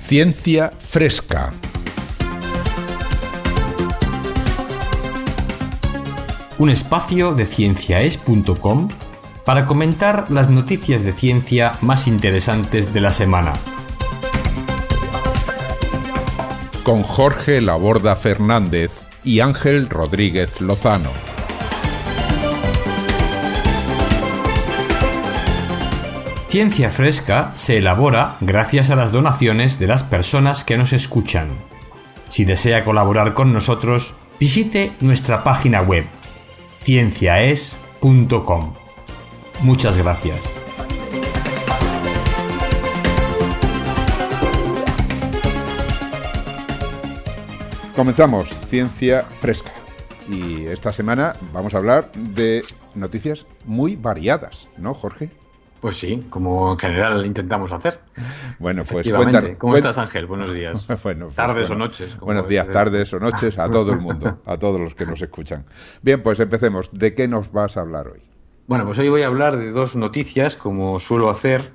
Ciencia Fresca. Un espacio de cienciaes.com para comentar las noticias de ciencia más interesantes de la semana. Con Jorge Laborda Fernández y Ángel Rodríguez Lozano. Ciencia Fresca se elabora gracias a las donaciones de las personas que nos escuchan. Si desea colaborar con nosotros, visite nuestra página web cienciaes.com. Muchas gracias. Comenzamos Ciencia Fresca y esta semana vamos a hablar de noticias muy variadas, ¿no, Jorge? Pues sí, como en general intentamos hacer. Bueno, pues cuéntanos. ¿Cómo estás, Ángel? Buenos días. Bueno, tardes o noches. Buenos días, tardes o noches a todo el mundo, a todos los que nos escuchan. Bien, pues empecemos. ¿De qué nos vas a hablar hoy? Bueno, pues hoy voy a hablar de dos noticias, como suelo hacer.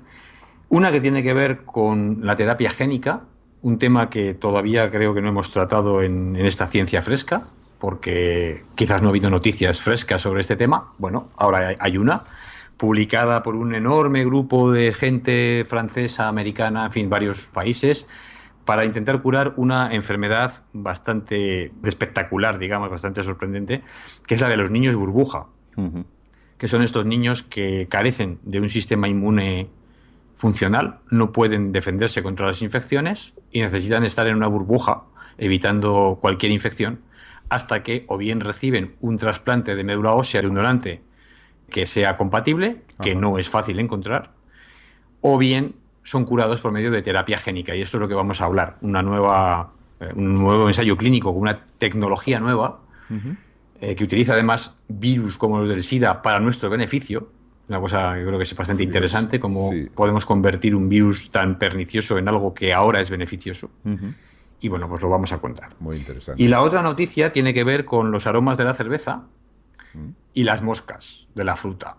Una que tiene que ver con la terapia génica, un tema que todavía creo que no hemos tratado en esta Ciencia Fresca, porque quizás no ha habido noticias frescas sobre este tema. Bueno, ahora hay una, publicada por un enorme grupo de gente francesa, americana, en fin, varios países, para intentar curar una enfermedad bastante espectacular, digamos, bastante sorprendente, que es la de los niños burbuja, que son estos niños que carecen de un sistema inmune funcional, no pueden defenderse contra las infecciones y necesitan estar en una burbuja, evitando cualquier infección, hasta que o bien reciben un trasplante de médula ósea de un donante que sea compatible, que no es fácil encontrar, o bien son curados por medio de terapia génica. Y esto es lo que vamos a hablar, un nuevo ensayo clínico con una tecnología nueva que utiliza además virus como los del SIDA para nuestro beneficio. Una cosa que creo que es bastante interesante, cómo podemos convertir un virus tan pernicioso en algo que ahora es beneficioso. Y bueno, pues lo vamos a contar. Muy interesante. Y la otra noticia tiene que ver con los aromas de la cerveza y las moscas de la fruta.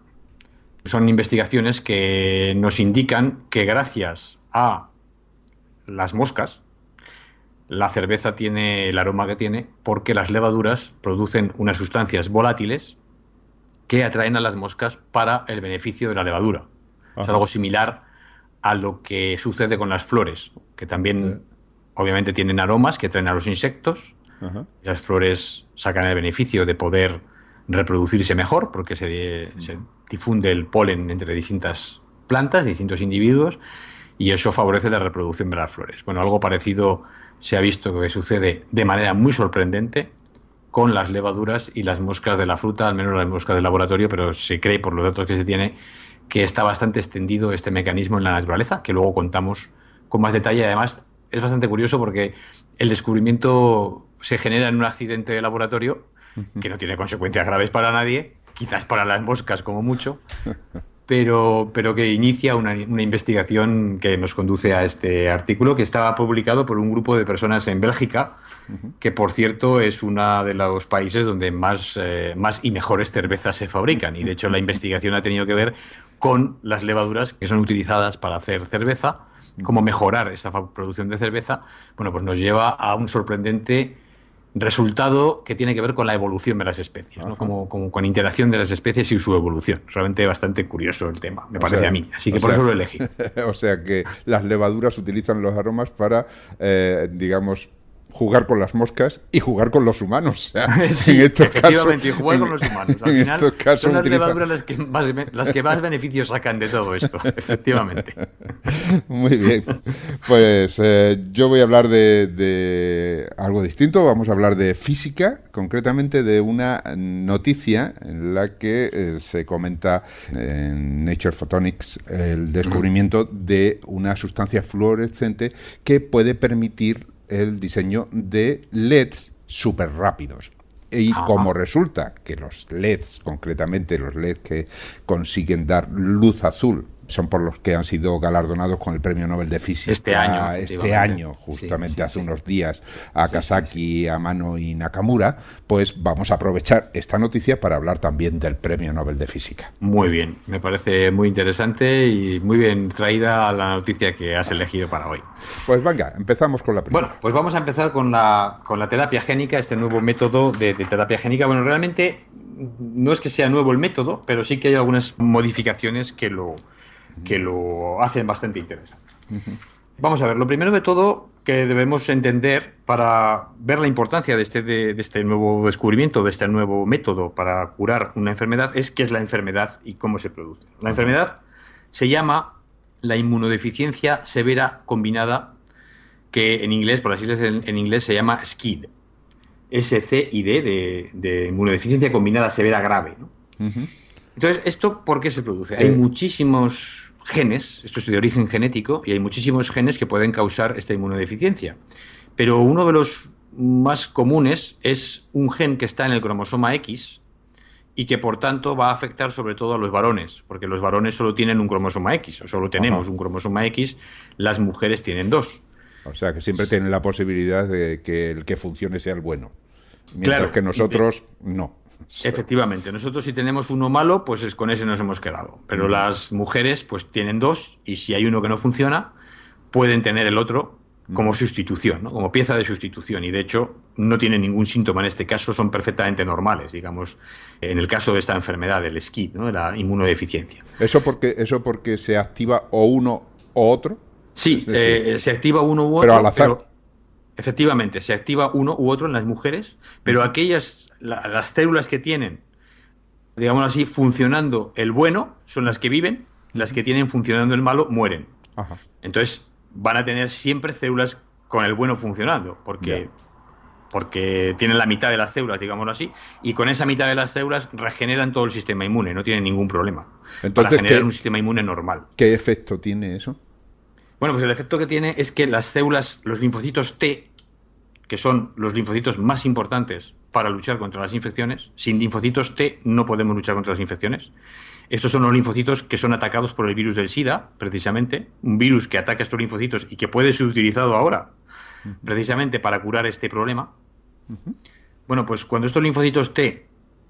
Son investigaciones que nos indican que gracias a las moscas, la cerveza tiene el aroma que tiene porque las levaduras producen unas sustancias volátiles que atraen a las moscas para el beneficio de la levadura. Es algo similar a lo que sucede con las flores, que también obviamente tienen aromas que atraen a los insectos. Las flores sacan el beneficio de poder reproducirse mejor porque se difunde el polen entre distintas plantas, distintos individuos, y eso favorece la reproducción de las flores. Bueno, algo parecido se ha visto que sucede de manera muy sorprendente con las levaduras y las moscas de la fruta, al menos las moscas del laboratorio, pero se cree, por los datos que se tiene, que está bastante extendido este mecanismo en la naturaleza, que luego contamos con más detalle. Además, es bastante curioso porque el descubrimiento se genera en un accidente de laboratorio que no tiene consecuencias graves para nadie, quizás para las moscas como mucho, pero que inicia una investigación que nos conduce a este artículo, que estaba publicado por un grupo de personas en Bélgica, que por cierto es uno de los países donde más y mejores cervezas se fabrican, y de hecho la investigación ha tenido que ver con las levaduras que son utilizadas para hacer cerveza, cómo mejorar esa producción de cerveza. Bueno, pues nos lleva a un sorprendente resultado que tiene que ver con la evolución de las especies, ¿no? Como con interacción de las especies y su evolución. Realmente bastante curioso el tema, me parece a mí. Así que por eso lo elegí. O sea que las levaduras utilizan los aromas para, digamos, jugar con las moscas y jugar con los humanos. O sea, sí, en estos efectivamente, casos, jugar con los humanos. Al final son las levaduras las que más beneficios sacan de todo esto, efectivamente. Muy bien. Pues yo voy a hablar de algo distinto. Vamos a hablar de física, concretamente de una noticia en la que se comenta en Nature Photonics el descubrimiento de una sustancia fluorescente que puede permitir el diseño de LEDs súper rápidos. Y como resulta que los LEDs, concretamente los LEDs que consiguen dar luz azul son por los que han sido galardonados con el Premio Nobel de Física este año, justamente hace unos días, a Kazaki, Amano y Nakamura. Pues vamos a aprovechar esta noticia para hablar también del Premio Nobel de Física. Muy bien, me parece muy interesante y muy bien traída la noticia que has elegido para hoy. Pues venga, empezamos con la primera. Bueno, pues vamos a empezar con la terapia génica, este nuevo método de terapia génica. Bueno, realmente no es que sea nuevo el método, pero sí que hay algunas modificaciones que lo hacen bastante interesante. Vamos a ver, lo primero de todo que debemos entender para ver la importancia de este nuevo descubrimiento, de este nuevo método para curar una enfermedad, es qué es la enfermedad y cómo se produce. La enfermedad se llama la inmunodeficiencia severa combinada, que en inglés, por así decirlo, en inglés se llama SCID. SCID de inmunodeficiencia combinada severa grave, ¿no? Entonces, ¿esto por qué se produce? Hay muchísimos genes, esto es de origen genético, y hay muchísimos genes que pueden causar esta inmunodeficiencia. Pero uno de los más comunes es un gen que está en el cromosoma X y que, por tanto, va a afectar sobre todo a los varones, porque los varones solo tienen un cromosoma X, o solo tenemos un cromosoma X, las mujeres tienen dos. O sea, que siempre tienen la posibilidad de que el que funcione sea el bueno, mientras que nosotros no. Efectivamente, nosotros si tenemos uno malo, pues con ese nos hemos quedado. Pero las mujeres pues tienen dos y si hay uno que no funciona, pueden tener el otro como sustitución, ¿no? Como pieza de sustitución. Y de hecho no tienen ningún síntoma en este caso, son perfectamente normales, digamos, en el caso de esta enfermedad, del SCID, ¿no? De la inmunodeficiencia. ¿Eso porque se activa o uno o otro? Sí, se activa uno u otro. Pero al azar. Efectivamente, se activa uno u otro en las mujeres, pero las células que tienen, digamos así, funcionando el bueno, son las que viven, las que tienen funcionando el malo, mueren. Ajá. Entonces, van a tener siempre células con el bueno funcionando, porque tienen la mitad de las células, digámoslo así, y con esa mitad de las células regeneran todo el sistema inmune, no tienen ningún problema. Entonces, para generar un sistema inmune normal. ¿Qué efecto tiene eso? Bueno, pues el efecto que tiene es que las células, los linfocitos T, que son los linfocitos más importantes para luchar contra las infecciones, sin linfocitos T no podemos luchar contra las infecciones. Estos son los linfocitos que son atacados por el virus del SIDA, precisamente, un virus que ataca estos linfocitos y que puede ser utilizado ahora, precisamente para curar este problema. Bueno, pues cuando estos linfocitos T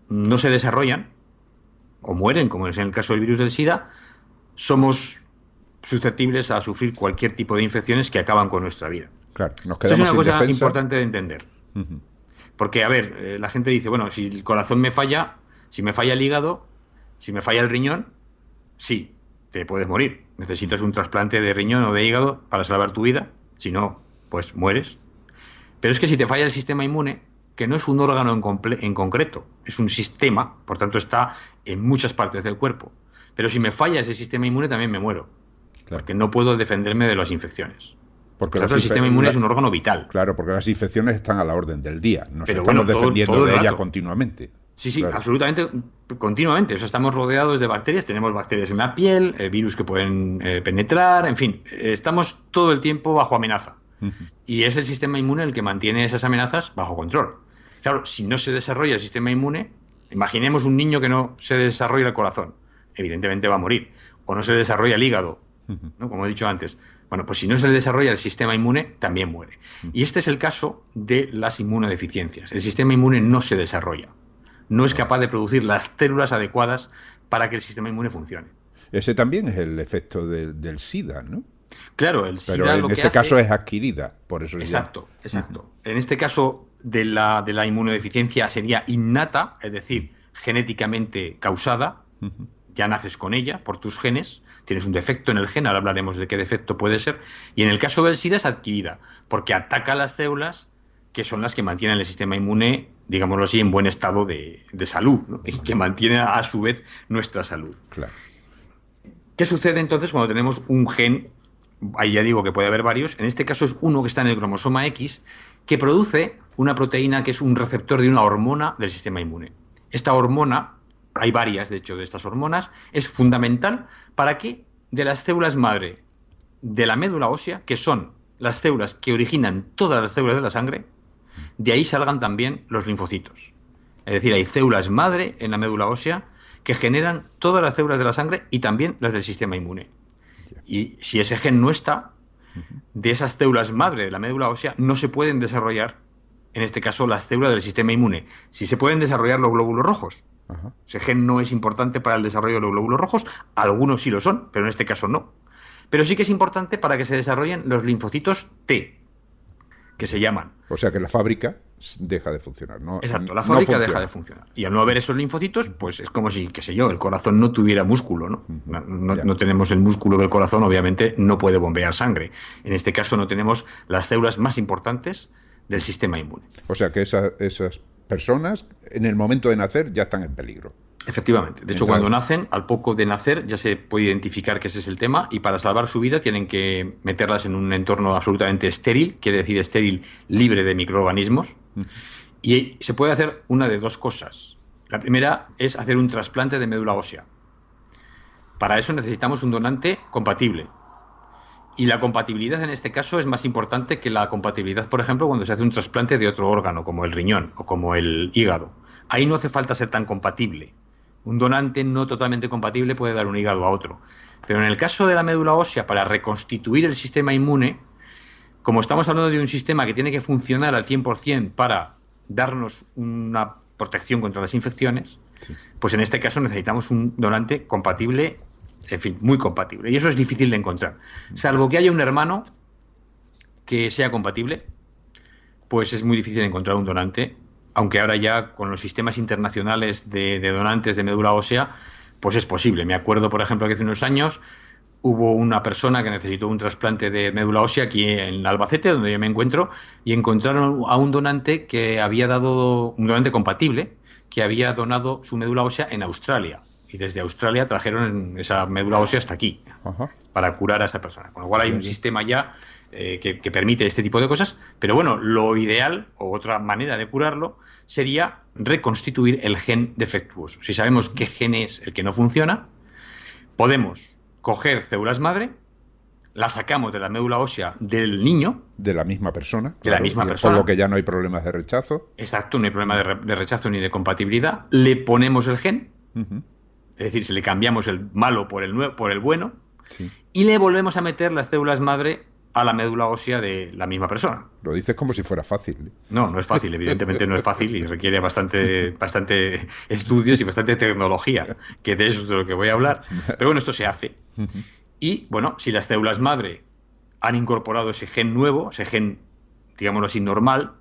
no se desarrollan, o mueren, como es en el caso del virus del SIDA, somos susceptibles a sufrir cualquier tipo de infecciones que acaban con nuestra vida. Claro, nos Esto quedamos es una sin cosa defensa. importante de entender. Porque, a ver, la gente dice, bueno, si el corazón me falla, si me falla el hígado, si me falla el riñón, sí, te puedes morir. Necesitas un trasplante de riñón o de hígado para salvar tu vida. Si no, pues mueres. Pero es que si te falla el sistema inmune, que no es un órgano en concreto, es un sistema, por tanto está en muchas partes del cuerpo. Pero si me falla ese sistema inmune, también me muero. Claro. Porque no puedo defenderme de las infecciones. Porque el sistema inmune es un órgano vital. Claro, porque las infecciones están a la orden del día. Nos Pero estamos bueno, defendiendo todo el de ellas rato. continuamente. Sí, claro. absolutamente, continuamente. O sea, estamos rodeados de bacterias, tenemos bacterias en la piel, virus que pueden penetrar, en fin, estamos todo el tiempo bajo amenaza. Y es el sistema inmune el que mantiene esas amenazas bajo control. Claro, si no se desarrolla el sistema inmune, imaginemos un niño que no se desarrolla el corazón, evidentemente va a morir. O no se desarrolla el hígado, ¿no? Como he dicho antes. Bueno, pues si no se le desarrolla el sistema inmune, también muere. Y este es el caso de las inmunodeficiencias. El sistema inmune no se desarrolla. No es capaz de producir las células adecuadas para que el sistema inmune funcione. Ese también es el efecto del SIDA, ¿no? Claro, el SIDA Pero en lo que ese hace... caso es adquirida, por eso. Exacto, exacto. En este caso de la inmunodeficiencia sería innata, es decir, genéticamente causada. Ya naces con ella por tus genes, tienes un defecto en el gen, ahora hablaremos de qué defecto puede ser. Y en el caso del SIDA es adquirida, porque ataca a las células que son las que mantienen el sistema inmune, digámoslo así, en buen estado de salud, ¿no? Y que mantiene a su vez nuestra salud. Claro. ¿Qué sucede entonces cuando tenemos un gen? Ahí ya digo que puede haber varios. En este caso es uno que está en el cromosoma X, que produce una proteína que es un receptor de una hormona del sistema inmune. Esta hormona, hay varias de hecho de estas hormonas, es fundamental para que de las células madre de la médula ósea, que son las células que originan todas las células de la sangre, de ahí salgan también los linfocitos. Es decir, hay células madre en la médula ósea que generan todas las células de la sangre y también las del sistema inmune. Y si ese gen no está, de esas células madre de la médula ósea no se pueden desarrollar, en este caso, las células del sistema inmune. Sí se pueden desarrollar los glóbulos rojos. Ajá. Ese gen no es importante para el desarrollo de los glóbulos rojos, algunos sí lo son, pero en este caso no. Pero sí que es importante para que se desarrollen los linfocitos T, que se llaman. O sea que la fábrica deja de funcionar, no, Exacto, la no fábrica funciona. deja de funcionar. Y al no haber esos linfocitos, pues es como si, qué sé yo, el corazón no tuviera músculo, ¿no? Ya. No tenemos el músculo del corazón, obviamente no puede bombear sangre. En este caso no tenemos las células más importantes del sistema inmune. O sea que esas personas en el momento de nacer ya están en peligro. Efectivamente. De hecho, Entonces, cuando nacen, al poco de nacer, ya se puede identificar que ese es el tema y para salvar su vida tienen que meterlas en un entorno absolutamente estéril, quiere decir estéril, libre de microorganismos. Y se puede hacer una de dos cosas. La primera es hacer un trasplante de médula ósea. Para eso necesitamos un donante compatible. Y la compatibilidad en este caso es más importante que la compatibilidad, por ejemplo, cuando se hace un trasplante de otro órgano, como el riñón o como el hígado. Ahí no hace falta ser tan compatible. Un donante no totalmente compatible puede dar un hígado a otro. Pero en el caso de la médula ósea, para reconstituir el sistema inmune, como estamos hablando de un sistema que tiene que funcionar al 100% para darnos una protección contra las infecciones, pues en este caso necesitamos un donante compatible, en fin, muy compatible. Y eso es difícil de encontrar. Salvo que haya un hermano que sea compatible, pues es muy difícil encontrar un donante, aunque ahora ya con los sistemas internacionales de donantes de médula ósea, pues es posible. Me acuerdo, por ejemplo, que hace unos años hubo una persona que necesitó un trasplante de médula ósea aquí en Albacete, donde yo me encuentro, y encontraron a un donante que había dado, un donante compatible, que había donado su médula ósea en Australia. Y desde Australia trajeron esa médula ósea hasta aquí, ajá. para curar a esa persona. Con lo cual hay Ya, un ya. sistema ya que permite este tipo de cosas. Pero bueno, lo ideal, o otra manera de curarlo, sería reconstituir el gen defectuoso. Si sabemos qué gen es el que no funciona, podemos coger células madre, las sacamos de la médula ósea del niño, De la misma persona, de la claro, misma y por persona. lo que ya no hay problemas de rechazo. Exacto, no hay problema de rechazo ni de compatibilidad. Le ponemos el gen, Ujú. es decir, si le cambiamos el malo por el bueno, Sí. y le volvemos a meter las células madre a la médula ósea de la misma persona. Lo dices como si fuera fácil, ¿eh? No, no es fácil, evidentemente no es fácil y requiere bastante estudios y bastante tecnología, que de eso es de lo que voy a hablar. Pero bueno, esto se hace. Y bueno, si las células madre han incorporado ese gen nuevo, ese gen, digámoslo así, normal,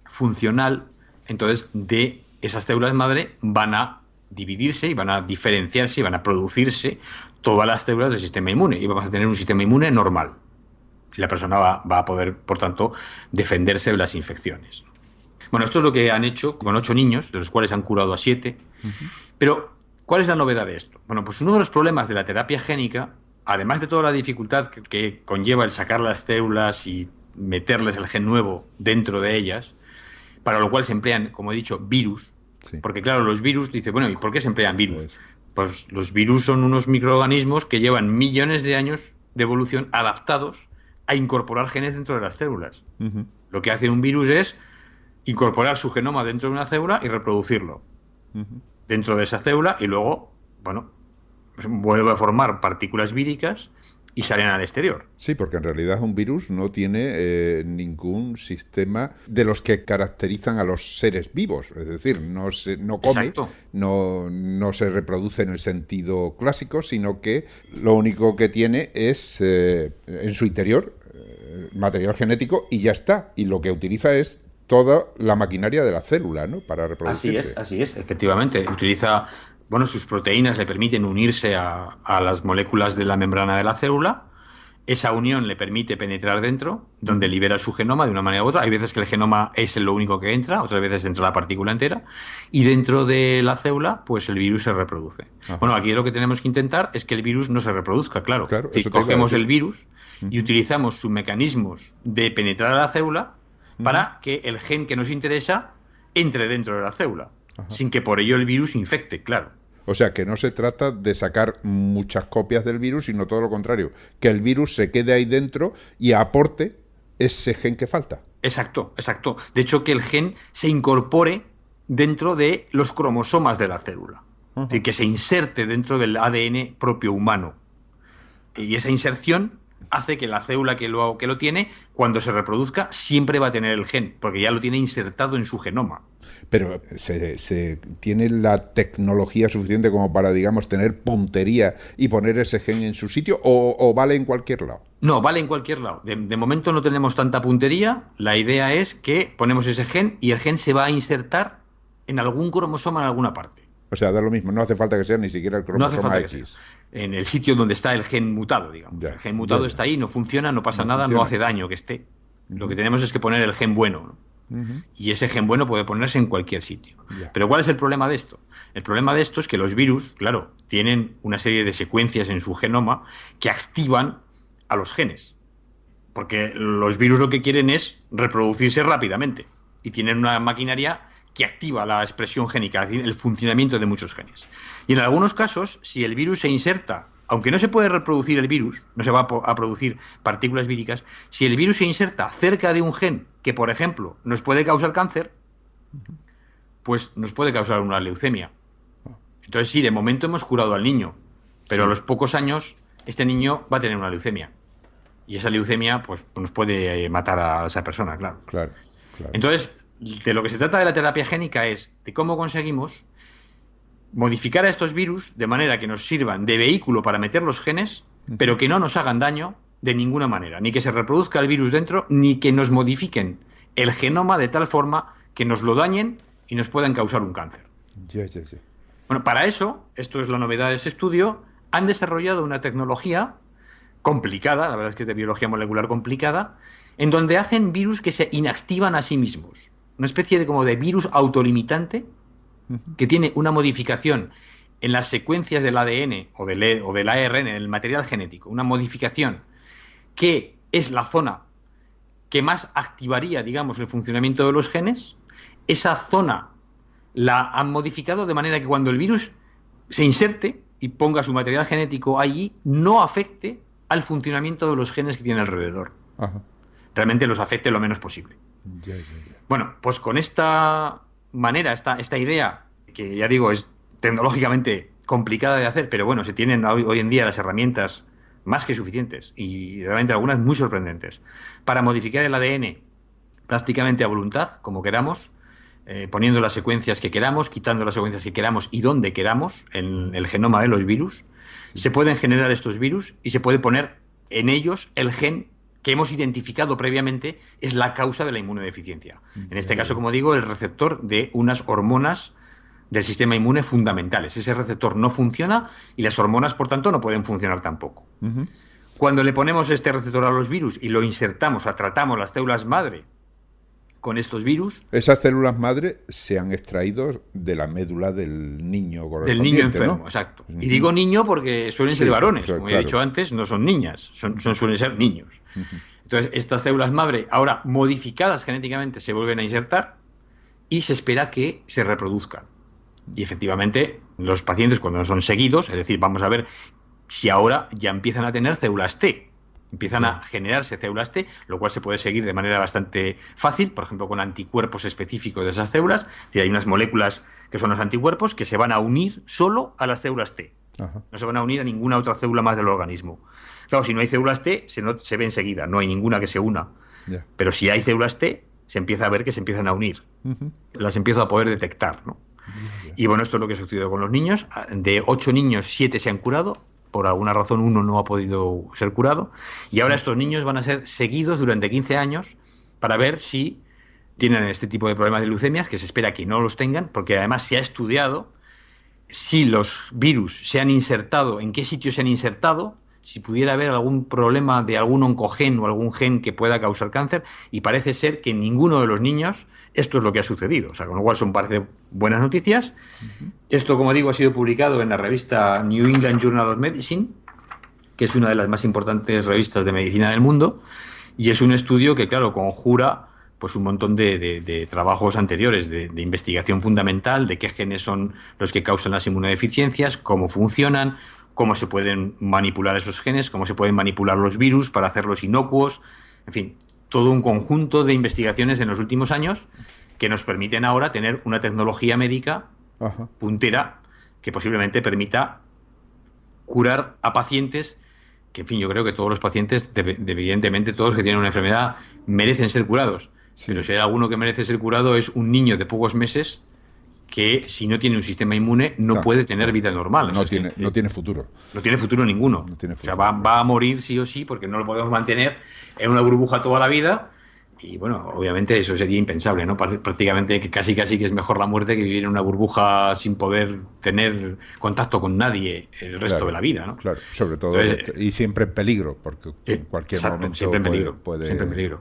funcional, entonces de esas células madre van a dividirse y van a diferenciarse y van a producirse todas las células del sistema inmune y vamos a tener un sistema inmune normal. Y la persona va a poder, por tanto, defenderse de las infecciones. Bueno, esto es lo que han hecho con 8 niños, de los cuales han curado a 7. Pero, ¿cuál es la novedad de esto? Bueno, pues uno de los problemas de la terapia génica, además de toda la dificultad que conlleva el sacar las células y meterles el gen nuevo dentro de ellas, para lo cual se emplean, como he dicho, virus. Sí. Porque claro, los virus, dice, bueno, ¿y por qué se emplean virus? Pues- Pues los virus son unos microorganismos que llevan millones de años de evolución adaptados a incorporar genes dentro de las células. Ujú. Lo que hace un virus es incorporar su genoma dentro de una célula y reproducirlo Ujú. dentro de esa célula y luego, bueno, vuelve a formar partículas víricas y salen al exterior. Sí, porque en realidad un virus no tiene ningún sistema de los que caracterizan a los seres vivos. Es decir, no come, Exacto. no se reproduce en el sentido clásico, sino que lo único que tiene es en su interior material genético y ya está. Y lo que utiliza es toda la maquinaria de la célula, ¿no? Para reproducirse. Así es, efectivamente. Utiliza, bueno, sus proteínas le permiten unirse a las moléculas de la membrana de la célula. Esa unión le permite penetrar dentro, donde libera su genoma de una manera u otra. Hay veces que el genoma es lo único que entra, otras veces entra la partícula entera. Y dentro de la célula, pues el virus se reproduce. Ajá. Bueno, aquí lo que tenemos que intentar es que el virus no se reproduzca, claro. Claro, Si eso te iba a cogemos decir. el virus y utilizamos sus mecanismos de penetrar a la célula para que el gen que nos interesa entre dentro de la célula, sin que por ello el virus infecte, claro. O sea, que no se trata de sacar muchas copias del virus, sino todo lo contrario, que el virus se quede ahí dentro y aporte ese gen que falta. Exacto, exacto. De hecho, que el gen se incorpore dentro de los cromosomas de la célula. Es decir, que se inserte dentro del ADN propio humano. Y esa inserción hace que la célula que lo tiene, cuando se reproduzca, siempre va a tener el gen, porque ya lo tiene insertado en su genoma. Pero se tiene la tecnología suficiente como para, digamos, tener puntería y poner ese gen en su sitio, o vale en cualquier lado. No, vale en cualquier lado. De momento no tenemos tanta puntería. La idea es que ponemos ese gen y el gen se va a insertar en algún cromosoma en alguna parte. O sea, da lo mismo, no hace falta que sea ni siquiera el No hace cromosoma falta que sea. X. En el sitio donde está el gen mutado, digamos. Ya, El gen ya, mutado ya. está ahí, no funciona, no pasa No nada, no funciona. hace daño que esté. Lo que tenemos es que poner el gen bueno, ¿no? Y ese gen bueno puede ponerse en cualquier sitio. Ya. Pero ¿cuál es el problema de esto? El problema de esto es que los virus, claro, tienen una serie de secuencias en su genoma que activan a los genes. Porque los virus lo que quieren es reproducirse rápidamente. Y tienen una maquinaria que activa la expresión génica, es decir, el funcionamiento de muchos genes. Y en algunos casos, si el virus se inserta, aunque no se puede reproducir el virus, no se va a producir partículas víricas, si el virus se inserta cerca de un gen que, por ejemplo, nos puede causar cáncer, pues nos puede causar una leucemia. Entonces sí, de momento hemos curado al niño, pero Sí. a los pocos años este niño va a tener una leucemia. Y esa leucemia pues, nos puede matar a esa persona, claro. Claro, claro. Entonces, de lo que se trata de la terapia génica es de cómo conseguimos modificar a estos virus de manera que nos sirvan de vehículo para meter los genes, pero que no nos hagan daño de ninguna manera, ni que se reproduzca el virus dentro, ni que nos modifiquen el genoma de tal forma que nos lo dañen y nos puedan causar un cáncer. Ya, ya, ya. Bueno, para eso, esto es la novedad de ese estudio, han desarrollado una tecnología complicada, la verdad es que es de biología molecular complicada, en donde hacen virus que se inactivan a sí mismos. Una especie de como de virus autolimitante que tiene una modificación en las secuencias del ADN o del ARN, en el material genético, una modificación que es la zona que más activaría, digamos, el funcionamiento de los genes. Esa zona la han modificado de manera que cuando el virus se inserte y ponga su material genético allí, no afecte al funcionamiento de los genes que tiene alrededor. Ajá. Realmente los afecte lo menos posible. Ya, ya, ya. Bueno, pues con esta manera, esta idea, que ya digo, es tecnológicamente complicada de hacer, pero bueno, se tienen hoy en día las herramientas más que suficientes y realmente algunas muy sorprendentes para modificar el ADN prácticamente a voluntad, como queramos, poniendo las secuencias que queramos, quitando las secuencias que queramos y donde queramos en el genoma de los virus. Se pueden generar estos virus y se puede poner en ellos el gen que hemos identificado previamente es la causa de la inmunodeficiencia. En este caso, como digo, el receptor de unas hormonas del sistema inmune fundamentales. Ese receptor no funciona y las hormonas, por tanto, no pueden funcionar tampoco. Cuando le ponemos este receptor a los virus y lo insertamos, tratamos las células madre con estos virus. Esas células madre se han extraído de la médula del niño Del niño correspondiente, enfermo, ¿no? exacto. Y digo niño porque suelen ser Sí, varones, claro, como he dicho antes, no son niñas, suelen ser niños. Entonces, estas células madre, ahora modificadas genéticamente, se vuelven a insertar y se espera que se reproduzcan. Y efectivamente, los pacientes, cuando no son seguidos, es decir, vamos a ver si ahora ya empiezan a tener células T. Empiezan a generarse células T, lo cual se puede seguir de manera bastante fácil, por ejemplo, con anticuerpos específicos de esas células. Es decir, hay unas moléculas que son los anticuerpos que se van a unir solo a las células T. Ajá. No se van a unir a ninguna otra célula más del organismo. Claro, si no hay células T, se ve enseguida, no hay ninguna que se una. Ya. Pero si hay células T, se empieza a ver que se empiezan a unir. Las empiezo a poder detectar, ¿no? Y bueno, esto es lo que ha sucedido con los niños. De 8 niños, 7 se han curado. Por alguna razón, uno no ha podido ser curado. Y ahora estos niños van a ser seguidos durante 15 años para ver si tienen este tipo de problemas de leucemias, que se espera que no los tengan, porque además se ha estudiado si los virus se han insertado, en qué sitio se han insertado, si pudiera haber algún problema de algún oncogen o algún gen que pueda causar cáncer, y parece ser que en ninguno de los niños esto es lo que ha sucedido. O sea, con lo cual parece buenas noticias. Esto, como digo, ha sido publicado en la revista New England Journal of Medicine, que es una de las más importantes revistas de medicina del mundo, y es un estudio que, claro, conjura pues un montón de trabajos anteriores de investigación fundamental, de qué genes son los que causan las inmunodeficiencias, cómo funcionan, cómo se pueden manipular esos genes, cómo se pueden manipular los virus para hacerlos inocuos, en fin, todo un conjunto de investigaciones en los últimos años que nos permiten ahora tener una tecnología médica Ajá. puntera que posiblemente permita curar a pacientes que, en fin, yo creo que todos los pacientes, evidentemente todos los que tienen una enfermedad, merecen ser curados. Sí. Pero si hay alguno que merece ser curado es un niño de pocos meses que, si no tiene un sistema inmune, no puede tener vida normal. No tiene futuro. No tiene futuro ninguno. No tiene futuro. O sea, va a morir sí o sí porque no lo podemos mantener en una burbuja toda la vida. Y bueno, obviamente eso sería impensable, ¿no? Prácticamente que casi que es mejor la muerte que vivir en una burbuja sin poder tener contacto con nadie el resto de la vida, ¿no? Claro, sobre todo. Entonces, y siempre en peligro, porque en cualquier momento siempre en peligro, puede... Siempre en peligro.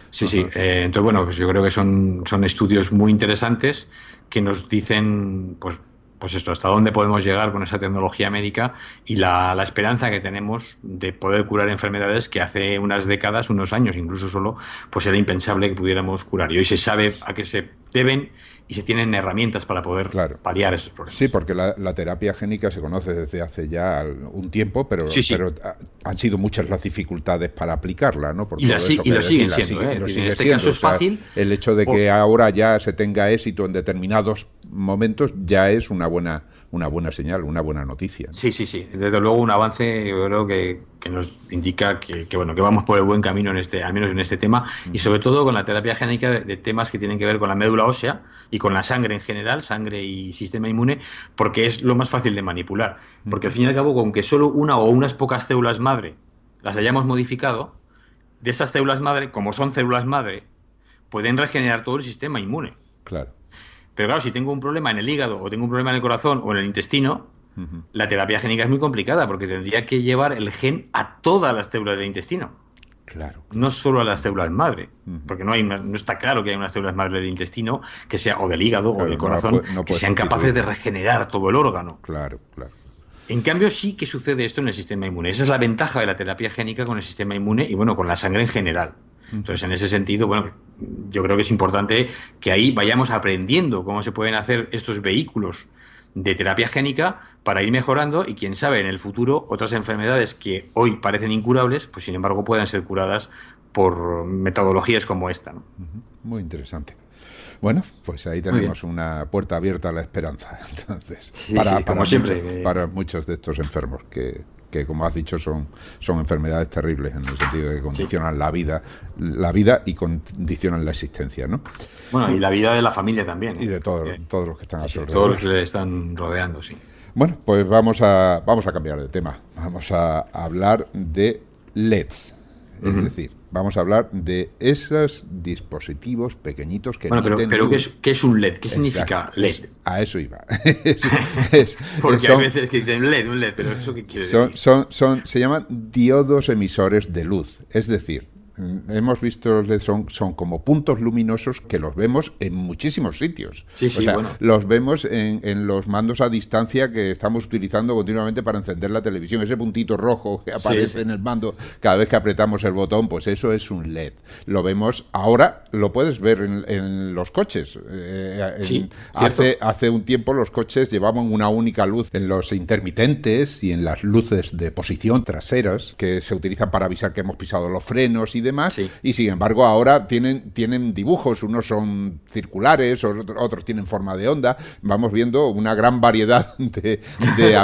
Sí, sí. Entonces, bueno, pues yo creo que son estudios muy interesantes que nos dicen, pues esto, hasta dónde podemos llegar con esa tecnología médica y la esperanza que tenemos de poder curar enfermedades que hace unas décadas, unos años incluso solo, pues era impensable que pudiéramos curar. Y hoy se sabe a qué se deben y se tienen herramientas para poder paliar esos problemas. Sí, porque la terapia génica se conoce desde hace ya un tiempo, pero han sido muchas las dificultades para aplicarla, ¿no? Lo siguen siendo. En este caso es fácil. El hecho de que ahora ya se tenga éxito en determinados momentos ya es una buena señal, una buena noticia, ¿no? Sí. Desde luego un avance, yo creo que nos indica que vamos por el buen camino al menos en este tema, y sobre todo con la terapia génica de temas que tienen que ver con la médula ósea y con la sangre en general, sangre y sistema inmune, porque es lo más fácil de manipular. Porque al fin y al cabo, con que solo una o unas pocas células madre las hayamos modificado, de esas células madre, como son células madre, pueden regenerar todo el sistema inmune. Claro. Pero claro, si tengo un problema en el hígado o tengo un problema en el corazón o en el intestino, la terapia génica es muy complicada porque tendría que llevar el gen a todas las células del intestino. Claro. No solo a las células madre, porque no está claro que hay unas células madre del intestino o del hígado o del corazón que sean capaces de regenerar todo el órgano. Claro. En cambio, sí que sucede esto en el sistema inmune. Esa es la ventaja de la terapia génica con el sistema inmune y, bueno, con la sangre en general. Entonces, en ese sentido, bueno, yo creo que es importante que ahí vayamos aprendiendo cómo se pueden hacer estos vehículos de terapia génica para ir mejorando y, quién sabe, en el futuro otras enfermedades que hoy parecen incurables, pues sin embargo puedan ser curadas por metodologías como esta, ¿no? Muy interesante. Bueno, pues ahí tenemos una puerta abierta a la esperanza, entonces, para muchos de estos enfermos que como has dicho son enfermedades terribles en el sentido de que condicionan la vida y condicionan la existencia, ¿no? Bueno, y la vida de la familia también, ¿no? Y de todos los que están a su alrededor. Todos los que le están rodeando, sí. Bueno, pues vamos a cambiar de tema. Vamos a hablar de LEDs. Es decir, vamos a hablar de esos dispositivos pequeñitos que emiten pero luz. ¿qué es un LED? ¿Qué significa LED? A eso iba. Porque hay veces que dicen un LED, pero ¿eso qué quiere decir? Se llaman diodos emisores de luz. Es decir, hemos visto los LED, son como puntos luminosos que los vemos en muchísimos sitios. Los vemos en los mandos a distancia que estamos utilizando continuamente para encender la televisión. Ese puntito rojo que aparece en el mando cada vez que apretamos el botón, pues eso es un LED. Lo vemos ahora, lo puedes ver en los coches. Hace un tiempo los coches llevaban una única luz en los intermitentes y en las luces de posición traseras que se utilizan para avisar que hemos pisado los frenos y demás, y sin embargo ahora tienen dibujos, unos son circulares, otros tienen forma de onda. Vamos viendo una gran variedad de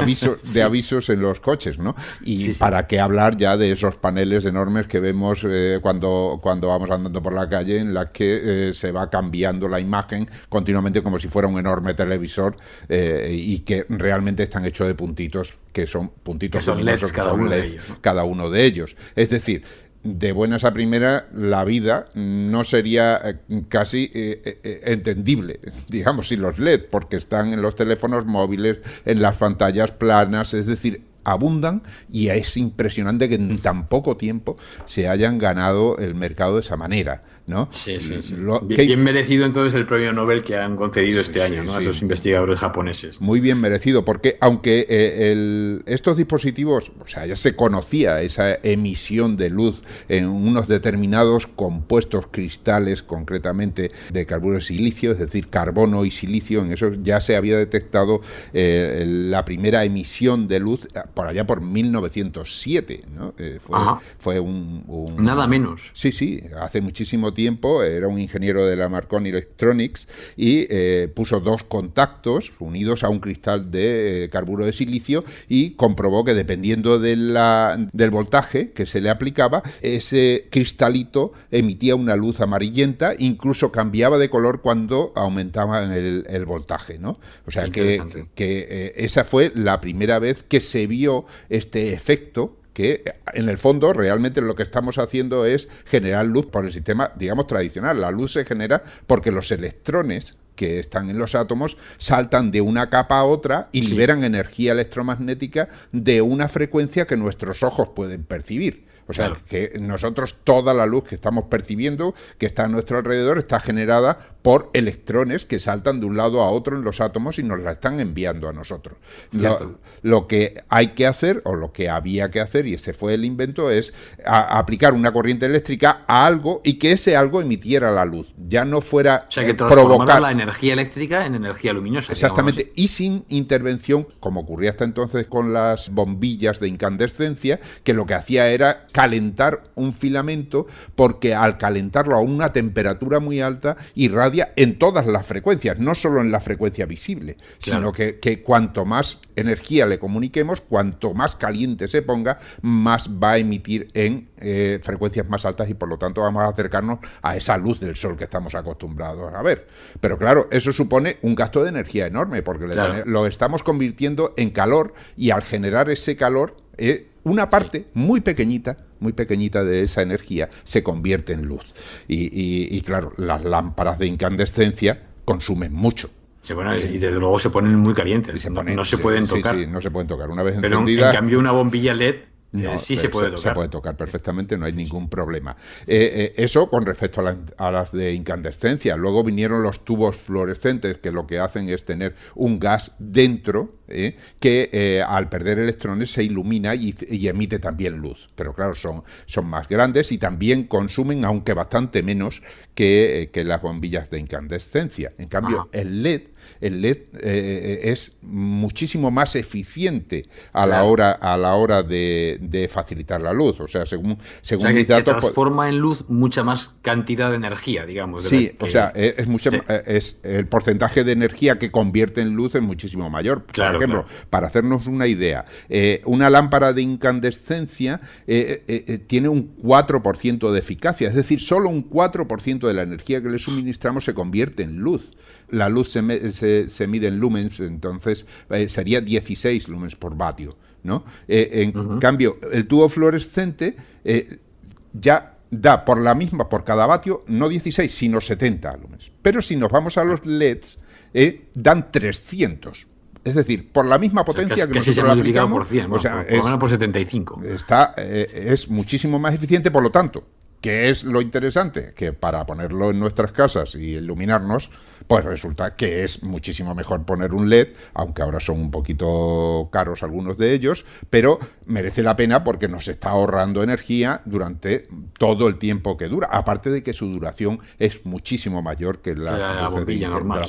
avisos en los coches, ¿no? Y para qué hablar ya de esos paneles enormes que vemos cuando vamos andando por la calle, en las que se va cambiando la imagen continuamente como si fuera un enorme televisor, y que realmente están hechos de puntitos, que son puntitos luminosos, cada uno de ellos. Es decir, de buenas a primera, la vida no sería casi entendible, digamos, sin los LED, porque están en los teléfonos móviles, en las pantallas planas, es decir, abundan, y es impresionante que en tan poco tiempo se hayan ganado el mercado de esa manera, ¿no? Sí. Bien merecido entonces el premio Nobel que han concedido este año, ¿no? A esos investigadores japoneses. Muy bien merecido, porque aunque estos dispositivos, o sea, ya se conocía esa emisión de luz en unos determinados compuestos cristales, concretamente de carburo de silicio, es decir, carbono y silicio, en eso ya se había detectado la primera emisión de luz por allá por 1907, ¿no? Fue Nada menos. Sí, sí, hace muchísimo tiempo. Era un ingeniero de la Marconi Electronics y puso 2 contactos unidos a un cristal de carburo de silicio y comprobó que dependiendo del voltaje que se le aplicaba, ese cristalito emitía una luz amarillenta, incluso cambiaba de color cuando aumentaban el voltaje, ¿no? O sea que esa fue la primera vez que se vio este efecto, que en el fondo realmente lo que estamos haciendo es generar luz por el sistema, digamos, tradicional. La luz se genera porque los electrones que están en los átomos saltan de una capa a otra y liberan energía electromagnética de una frecuencia que nuestros ojos pueden percibir. O sea, que nosotros toda la luz que estamos percibiendo, que está a nuestro alrededor, está generada por electrones que saltan de un lado a otro en los átomos y nos la están enviando a nosotros. Lo que hay que hacer, o lo que había que hacer, y ese fue el invento, es aplicar una corriente eléctrica a algo y que ese algo emitiera la luz. Ya no fuera que provocar la energía eléctrica en energía luminosa. Exactamente, y sin intervención, como ocurría hasta entonces con las bombillas de incandescencia, que lo que hacía era calentar un filamento, porque al calentarlo a una temperatura muy alta irradia en todas las frecuencias, no solo en la frecuencia visible, sino que cuanto más energía le comuniquemos, cuanto más caliente se ponga, más va a emitir en frecuencias más altas y por lo tanto vamos a acercarnos a esa luz del sol que estamos acostumbrados a ver. Pero claro, eso supone un gasto de energía enorme, porque lo estamos convirtiendo en calor, y al generar ese calor, una parte muy pequeñita de esa energía se convierte en luz. Y claro, las lámparas de incandescencia consumen mucho. Sí, bueno, y desde luego se ponen muy calientes. No se pueden tocar. Sí, no se pueden tocar. Una vez pero encendida, en cambio una bombilla LED sí se puede tocar. Se puede tocar perfectamente, no hay ningún problema. Eso con respecto a las de incandescencia. Luego vinieron los tubos fluorescentes, que lo que hacen es tener un gas dentro, que al perder electrones se ilumina y emite también luz. Pero claro, son más grandes y también consumen, aunque bastante menos que las bombillas de incandescencia. En cambio, el LED es muchísimo más eficiente a la hora de facilitar la luz. O sea, según mis datos, que transforma en luz mucha más cantidad de energía, digamos. Sí, o sea, es el porcentaje de energía que convierte en luz es muchísimo mayor. Por ejemplo, para hacernos una idea, una lámpara de incandescencia tiene un 4% de eficacia, es decir, solo un 4% de la energía que le suministramos se convierte en luz. La luz se mide en lumens, entonces sería 16 lumens por vatio, ¿no? En cambio, el tubo fluorescente ya da por cada vatio, no 16, sino 70 lumens. Pero si nos vamos a los LEDs, dan 300. Es decir, por la misma potencia que nosotros la aplicamos, por 100, por lo menos por 75. Es muchísimo más eficiente, por lo tanto. ¿Qué es lo interesante? Que para ponerlo en nuestras casas y iluminarnos, pues resulta que es muchísimo mejor poner un LED, aunque ahora son un poquito caros algunos de ellos, pero merece la pena porque nos está ahorrando energía durante todo el tiempo que dura, aparte de que su duración es muchísimo mayor que las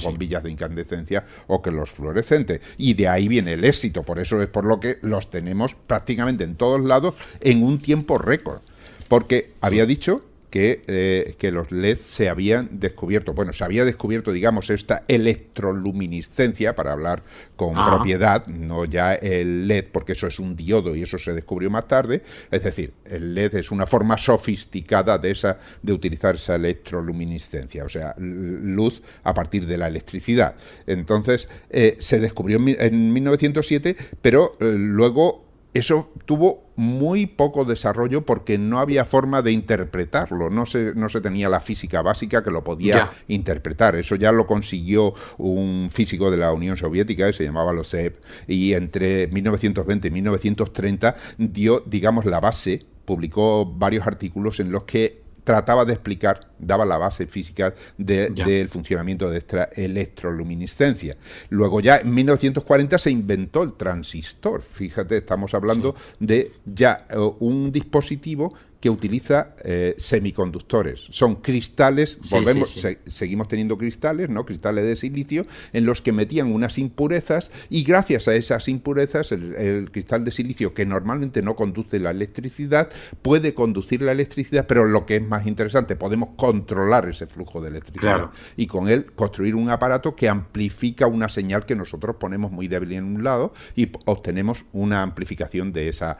bombillas de incandescencia o que los fluorescentes. Y de ahí viene el éxito, por eso es por lo que los tenemos prácticamente en todos lados en un tiempo récord. Porque había dicho que los LEDs se habían descubierto. Bueno, se había descubierto, digamos, esta electroluminiscencia, para hablar con propiedad, no ya el LED, porque eso es un diodo y eso se descubrió más tarde. Es decir, el LED es una forma sofisticada de utilizar esa electroluminiscencia, o sea, luz a partir de la electricidad. Entonces, se descubrió en 1907, pero luego eso tuvo muy poco desarrollo porque no había forma de interpretarlo, no se tenía la física básica que lo podía interpretar. Eso ya lo consiguió un físico de la Unión Soviética que se llamaba Losev, y entre 1920 y 1930 dio, digamos, la base, publicó varios artículos en los que trataba de explicar daba la base física del funcionamiento de esta electroluminiscencia. Luego ya en 1940 se inventó el transistor. Fíjate, estamos hablando de ya un dispositivo que utiliza semiconductores. Son cristales, seguimos teniendo cristales, ¿no? Cristales de silicio, en los que metían unas impurezas, y gracias a esas impurezas, el cristal de silicio, que normalmente no conduce la electricidad, puede conducir la electricidad, pero lo que es más interesante, podemos controlar ese flujo de electricidad. Y con él construir un aparato que amplifica una señal que nosotros ponemos muy débil en un lado y obtenemos una amplificación de esa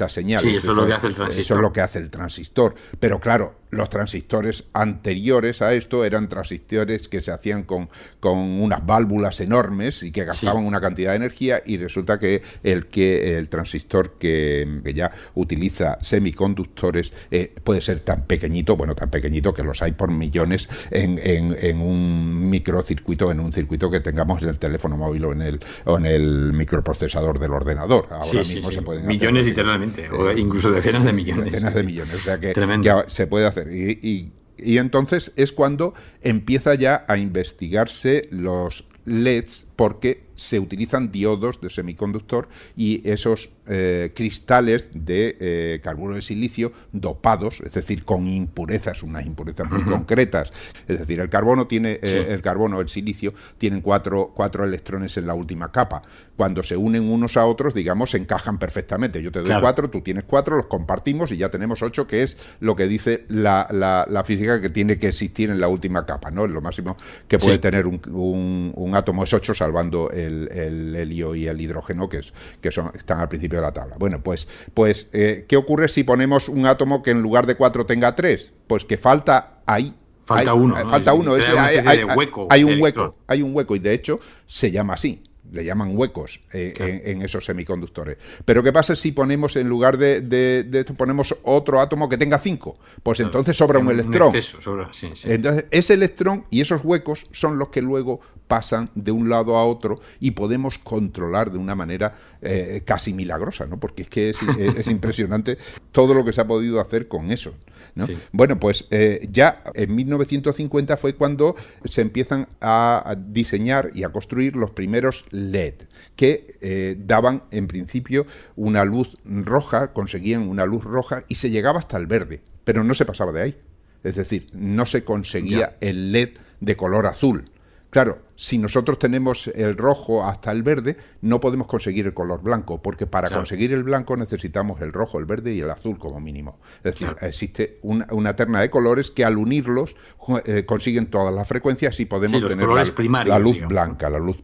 señal. Sí, eso es lo que hace el transistor. Eso es lo que hace el transistor. Pero claro, los transistores anteriores a esto eran transistores que se hacían con unas válvulas enormes y que gastaban una cantidad de energía, y resulta que el transistor que ya utiliza semiconductores puede ser tan pequeñito, tan pequeñito que los hay por millones en un microcircuito, en un circuito que tengamos en el teléfono móvil o en el microprocesador del ordenador. Ahora mismo se pueden millones hacer, literalmente, o incluso decenas de millones. Decenas de millones, o sea que se puede hacer. Y entonces es cuando empieza ya a investigarse los LEDs, porque se utilizan diodos de semiconductor y esos cristales de carburo de silicio dopados, es decir, con impurezas, unas impurezas muy concretas. Es decir, el carbono tiene, el silicio, tienen cuatro electrones en la última capa. Cuando se unen unos a otros, digamos, se encajan perfectamente. Yo te doy 4, tú tienes 4, los compartimos y ya tenemos 8, que es lo que dice la física que tiene que existir en la última capa, ¿no? Lo máximo que puede tener un átomo es 8, salvando el helio y el hidrógeno, que están al principio de la tabla. Bueno, pues ¿qué ocurre si ponemos un átomo que en lugar de 4 tenga 3? Pues que falta ahí. Falta uno. Hay un hueco, y de hecho se llama así. Le llaman huecos en esos semiconductores. Pero ¿qué pasa si ponemos, en lugar de esto, ponemos otro átomo que tenga 5? Pues entonces sobra un electrón. Entonces ese electrón y esos huecos son los que luego pasan de un lado a otro y podemos controlar de una manera casi milagrosa, ¿no? Porque es que es impresionante todo lo que se ha podido hacer con eso, ¿no? Bueno, pues ya en 1950 fue cuando se empiezan a diseñar y a construir los primeros LED, que daban en principio una luz roja, conseguían una luz roja y se llegaba hasta el verde, pero no se pasaba de ahí. Es decir, no se conseguía el LED de color azul. Claro, si nosotros tenemos el rojo hasta el verde, no podemos conseguir el color blanco, porque para conseguir el blanco necesitamos el rojo, el verde y el azul como mínimo. Es decir, existe una terna de colores que al unirlos consiguen todas las frecuencias y podemos tener la luz blanca, los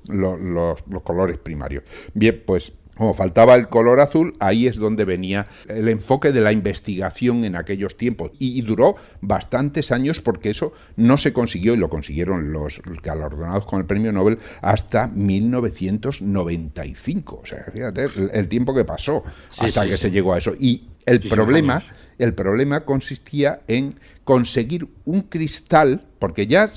colores primarios. Bien, pues como faltaba el color azul, ahí es donde venía el enfoque de la investigación en aquellos tiempos. Y duró bastantes años, porque eso no se consiguió, y lo consiguieron los galardonados con el premio Nobel hasta 1995. O sea, fíjate el tiempo que pasó hasta que se llegó a eso. Y el problema consistía en conseguir un cristal, porque ya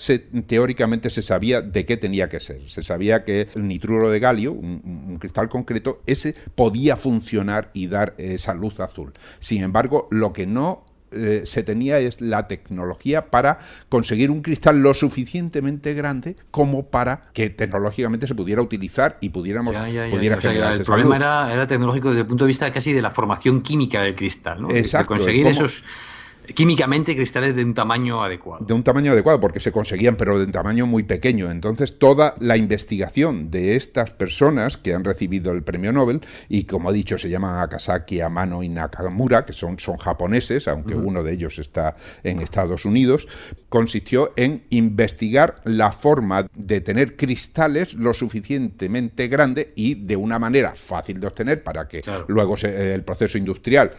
teóricamente se sabía de qué tenía que ser. Se sabía que el nitruro de galio, un cristal concreto, ese podía funcionar y dar esa luz azul. Sin embargo, lo que no se tenía es la tecnología para conseguir un cristal lo suficientemente grande como para que tecnológicamente se pudiera utilizar y pudiera generar el problema era tecnológico desde el punto de vista casi de la formación química del cristal, ¿no? Exacto. De conseguir esos químicamente cristales de un tamaño adecuado. De un tamaño adecuado, porque se conseguían, pero de un tamaño muy pequeño. Entonces, toda la investigación de estas personas que han recibido el premio Nobel, y como he dicho, se llaman Akasaki, Amano y Nakamura, que son japoneses, aunque uno de ellos está en Estados Unidos, consistió en investigar la forma de tener cristales lo suficientemente grande y de una manera fácil de obtener para que luego el proceso industrial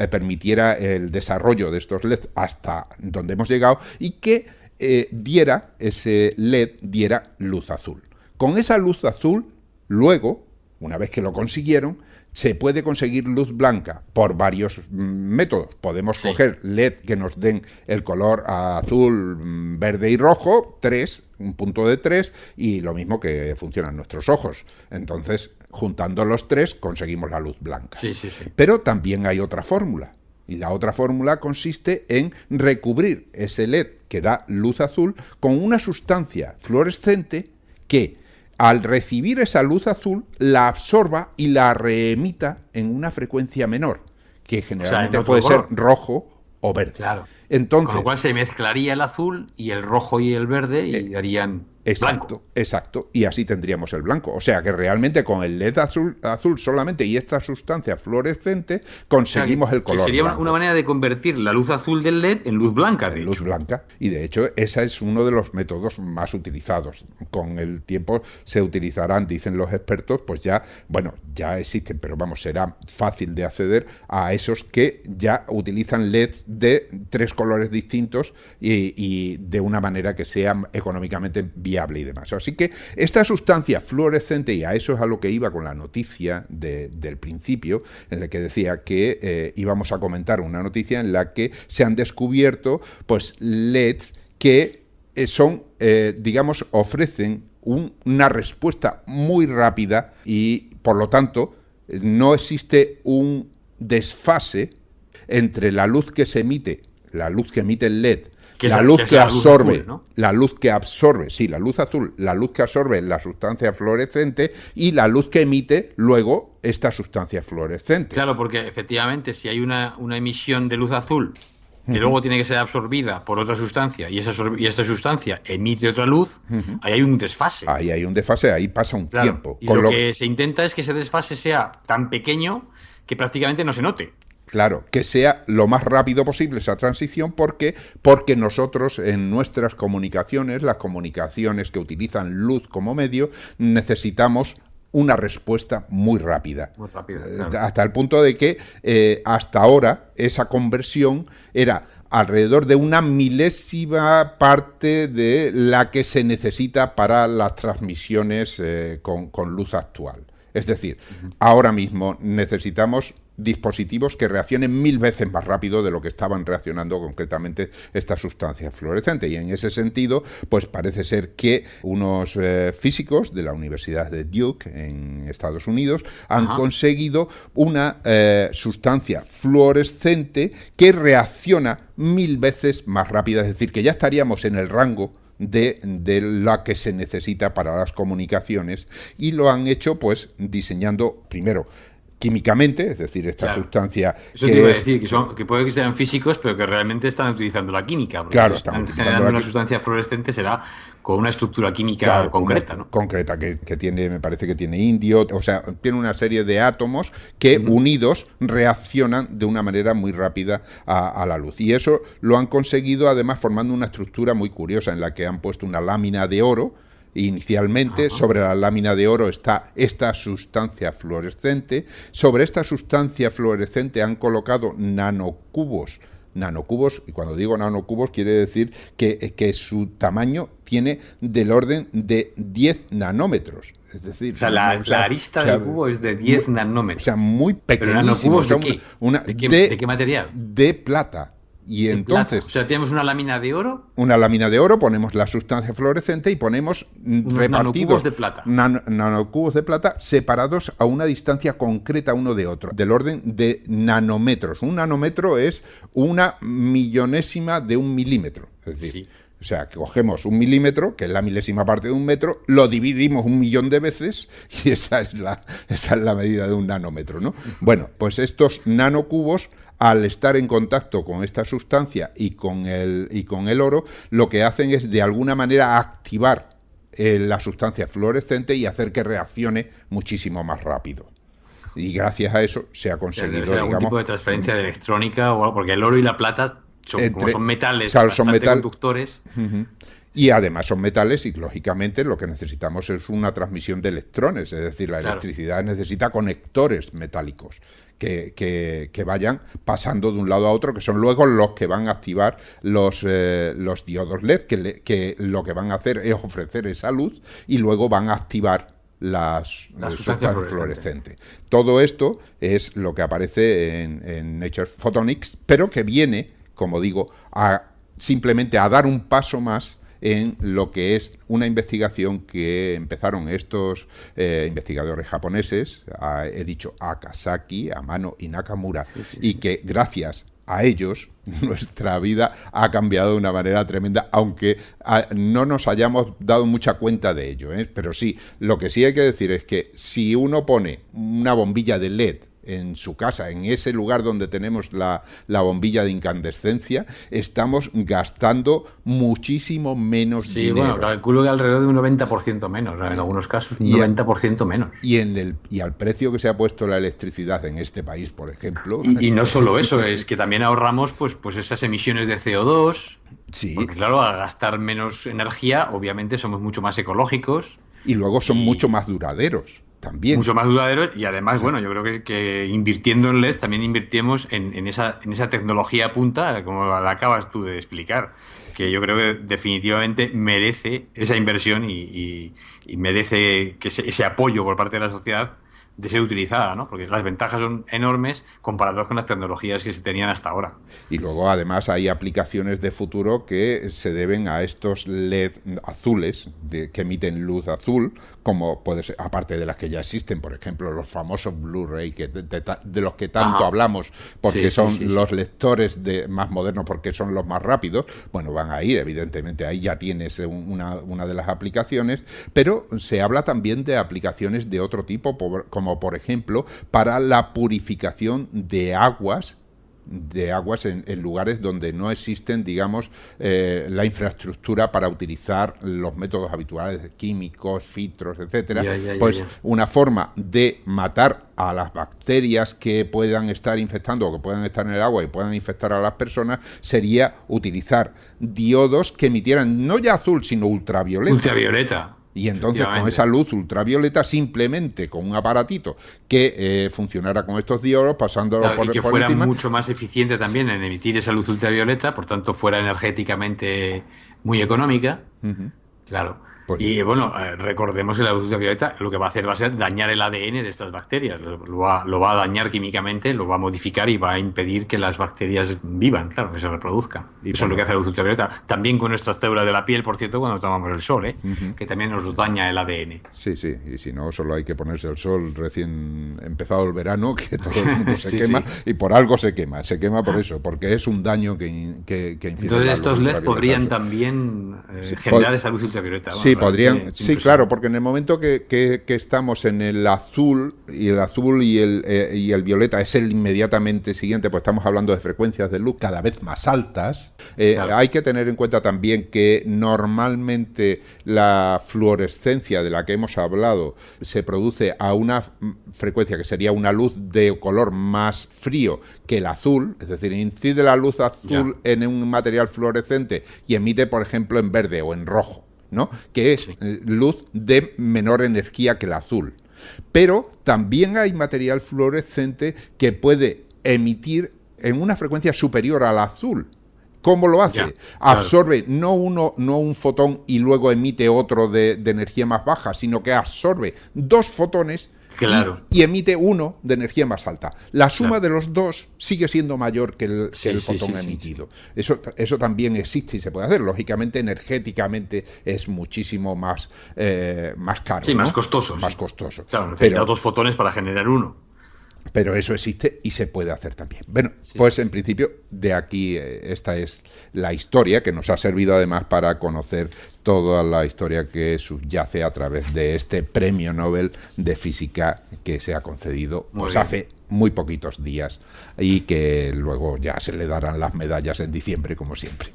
permitiera el desarrollo de estos LED hasta donde hemos llegado, y que ese LED diera luz azul. Con esa luz azul, luego, una vez que lo consiguieron, se puede conseguir luz blanca por varios métodos. Podemos coger LED que nos den el color azul, verde y rojo, un punto de 3, y lo mismo que funcionan nuestros ojos. Entonces, juntando los 3, conseguimos la luz blanca. Pero también hay otra fórmula. Y la otra fórmula consiste en recubrir ese LED que da luz azul con una sustancia fluorescente que, al recibir esa luz azul, la absorba y la reemita en una frecuencia menor, que generalmente puede ser rojo o verde. Claro. Entonces, con lo cual se mezclaría el azul y el rojo y el verde y darían blanco. Exacto. Y así tendríamos el blanco. O sea que realmente con el LED azul solamente y esta sustancia fluorescente conseguimos el color sería blanco. Una manera de convertir la luz azul del LED en luz blanca, de luz hecho. blanca. Y de hecho, ese es uno de los métodos más utilizados. Con el tiempo se utilizarán, dicen los expertos, pues ya existen, pero vamos, será fácil de acceder a esos que ya utilizan LEDs de 3 colores distintos y de una manera que sea económicamente viable y demás. Así que esta sustancia fluorescente, y a eso es a lo que iba con la noticia del principio, en la que decía que íbamos a comentar una noticia en la que se han descubierto pues LEDs que ofrecen una respuesta muy rápida y, por lo tanto, no existe un desfase entre la luz que se emite, la luz que emite el LED, la luz que absorbe, la luz que absorbe la sustancia fluorescente y la luz que emite luego esta sustancia fluorescente. Claro, porque efectivamente si hay una emisión de luz azul que luego tiene que ser absorbida por otra sustancia y esta sustancia emite otra luz, ahí hay un desfase. Ahí pasa un tiempo. Y lo que se intenta es que ese desfase sea tan pequeño que prácticamente no se note. Claro, que sea lo más rápido posible esa transición porque nosotros en nuestras comunicaciones, las comunicaciones que utilizan luz como medio, necesitamos una respuesta muy rápida. Muy rápida, claro. Hasta el punto de que hasta ahora esa conversión era alrededor de una milésima parte de la que se necesita para las transmisiones con luz actual. Es decir, ahora mismo necesitamos dispositivos que reaccionen 1000 veces más rápido de lo que estaban reaccionando concretamente estas sustancias fluorescentes. Y en ese sentido, pues parece ser que unos físicos de la Universidad de Duke en Estados Unidos han conseguido una sustancia fluorescente que reacciona 1000 veces más rápida. Es decir, que ya estaríamos en el rango de la que se necesita para las comunicaciones, y lo han hecho pues diseñando primero químicamente, es decir, esta sustancia... Eso te iba a decir, que puede que sean físicos, pero que realmente están utilizando la química. Claro, están generando una sustancia fluorescente, será con una estructura química concreta, ¿no? Concreta, que tiene, me parece que tiene indio, o sea, tiene una serie de átomos que unidos reaccionan de una manera muy rápida a la luz. Y eso lo han conseguido además formando una estructura muy curiosa en la que han puesto una lámina de oro. Inicialmente, sobre la lámina de oro está esta sustancia fluorescente. Sobre esta sustancia fluorescente han colocado nanocubos, y cuando digo nanocubos quiere decir que su tamaño tiene del orden de 10 nanómetros. Es decir, la arista del cubo es de 10 nanómetros. O sea, muy pequeñísimo. ¿Pero nanocubos de qué? ¿De qué material? De plata. Y entonces, plata. O sea, tenemos una lámina de oro. Una lámina de oro, ponemos la sustancia fluorescente y ponemos repartidos nanocubos de plata separados a una distancia concreta uno de otro, del orden de nanómetros. Un nanómetro es una millonésima de un milímetro. Es decir, o sea, que cogemos 1 milímetro, que es la milésima parte de 1 metro, lo dividimos 1.000.000 de veces y esa es la medida de un nanómetro, ¿no? Bueno, pues estos nanocubos, al estar en contacto con esta sustancia y con el oro, lo que hacen es de alguna manera activar la sustancia fluorescente y hacer que reaccione muchísimo más rápido. Y gracias a eso se ha conseguido, debe ser algún tipo de transferencia de electrónica o algo, porque el oro y la plata son metales bastante conductores. Y además son metales y, lógicamente, lo que necesitamos es una transmisión de electrones. Es decir, la electricidad necesita conectores metálicos que vayan pasando de un lado a otro, que son luego los que van a activar los diodos LED, que lo que van a hacer es ofrecer esa luz y luego van a activar la sustancia fluorescente. Todo esto es lo que aparece en Nature Photonics, pero que viene, como digo, simplemente a dar un paso más en lo que es una investigación que empezaron estos investigadores japoneses, he dicho Akasaki, Amano y Nakamura, y que gracias a ellos, nuestra vida ha cambiado de una manera tremenda, aunque no nos hayamos dado mucha cuenta de ello, ¿eh? Pero sí, lo que sí hay que decir es que si uno pone una bombilla de LED en su casa, en ese lugar donde tenemos la bombilla de incandescencia, estamos gastando muchísimo menos dinero. Bueno, calculo que alrededor de un 90% menos, en algunos casos un 90% menos. Y al precio que se ha puesto la electricidad en este país, por ejemplo. Y no solo eso, es que también ahorramos pues esas emisiones de CO2, Sí. Porque claro, al gastar menos energía, obviamente somos mucho más ecológicos. Y luego son mucho más duraderos. También. Mucho más duraderos y además, bueno, yo creo que invirtiendo en LEDs también invirtimos en esa tecnología punta, como la acabas tú de explicar, que yo creo que definitivamente merece esa inversión y merece que ese apoyo por parte de la sociedad de ser utilizada, ¿no? Porque las ventajas son enormes comparadas con las tecnologías que se tenían hasta ahora. Y luego, además, hay aplicaciones de futuro que se deben a estos LED azules que emiten luz azul, como puede ser, aparte de las que ya existen, por ejemplo, los famosos Blu-ray, de los que tanto hablamos, porque son los lectores más modernos, porque son los más rápidos. Bueno, van a ir, evidentemente, ahí ya tienes una de las aplicaciones, pero se habla también de aplicaciones de otro tipo, como por ejemplo para la purificación de aguas en lugares donde no existen, digamos, la infraestructura para utilizar los métodos habituales de químicos, filtros, etcétera. Una forma de matar a las bacterias que puedan estar infectando o que puedan estar en el agua y puedan infectar a las personas sería utilizar diodos que emitieran no ya azul, sino ultravioleta. Y entonces con esa luz ultravioleta, simplemente con un aparatito que funcionara con estos diodos, pasándolo por que fuera encima, mucho más eficiente también en emitir esa luz ultravioleta, por tanto fuera energéticamente muy económica. Claro. Y bueno, recordemos que la luz ultravioleta lo que va a ser dañar el ADN de estas bacterias. Lo va a dañar químicamente, lo va a modificar y va a impedir que las bacterias vivan, claro, que se reproduzcan. Eso es lo que hace la luz ultravioleta. También con nuestras células de la piel, por cierto, cuando tomamos el sol, que también nos daña el ADN. Sí, y si no, solo hay que ponerse el sol recién empezado el verano, que todo el mundo se quema, y por algo se quema por eso, porque es un daño que Entonces estos LEDs podrían también generar esa luz ultravioleta. Sí, podrían, sí, claro, porque en el momento que estamos en el azul y el violeta es el inmediatamente siguiente, pues estamos hablando de frecuencias de luz cada vez más altas. Hay que tener en cuenta también que normalmente la fluorescencia de la que hemos hablado se produce a una frecuencia que sería una luz de color más frío que el azul, es decir, incide la luz azul en un material fluorescente y emite, por ejemplo, en verde o en rojo, ¿no? Que es luz de menor energía que el azul. Pero también hay material fluorescente que puede emitir en una frecuencia superior al azul. ¿Cómo lo hace? Absorbe no un fotón y luego emite otro de energía más baja, sino que absorbe dos fotones y emite uno de energía más alta. La suma de los dos sigue siendo mayor que el fotón emitido. Eso también existe y se puede hacer. Lógicamente, energéticamente es muchísimo más caro. Sí, ¿no? Más costoso. Claro, necesita dos fotones para generar uno. Pero eso existe y se puede hacer también. Bueno, pues en principio de aquí esta es la historia que nos ha servido además para conocer toda la historia que subyace a través de este premio Nobel de Física que se ha concedido hace muy poquitos días y que luego ya se le darán las medallas en diciembre como siempre.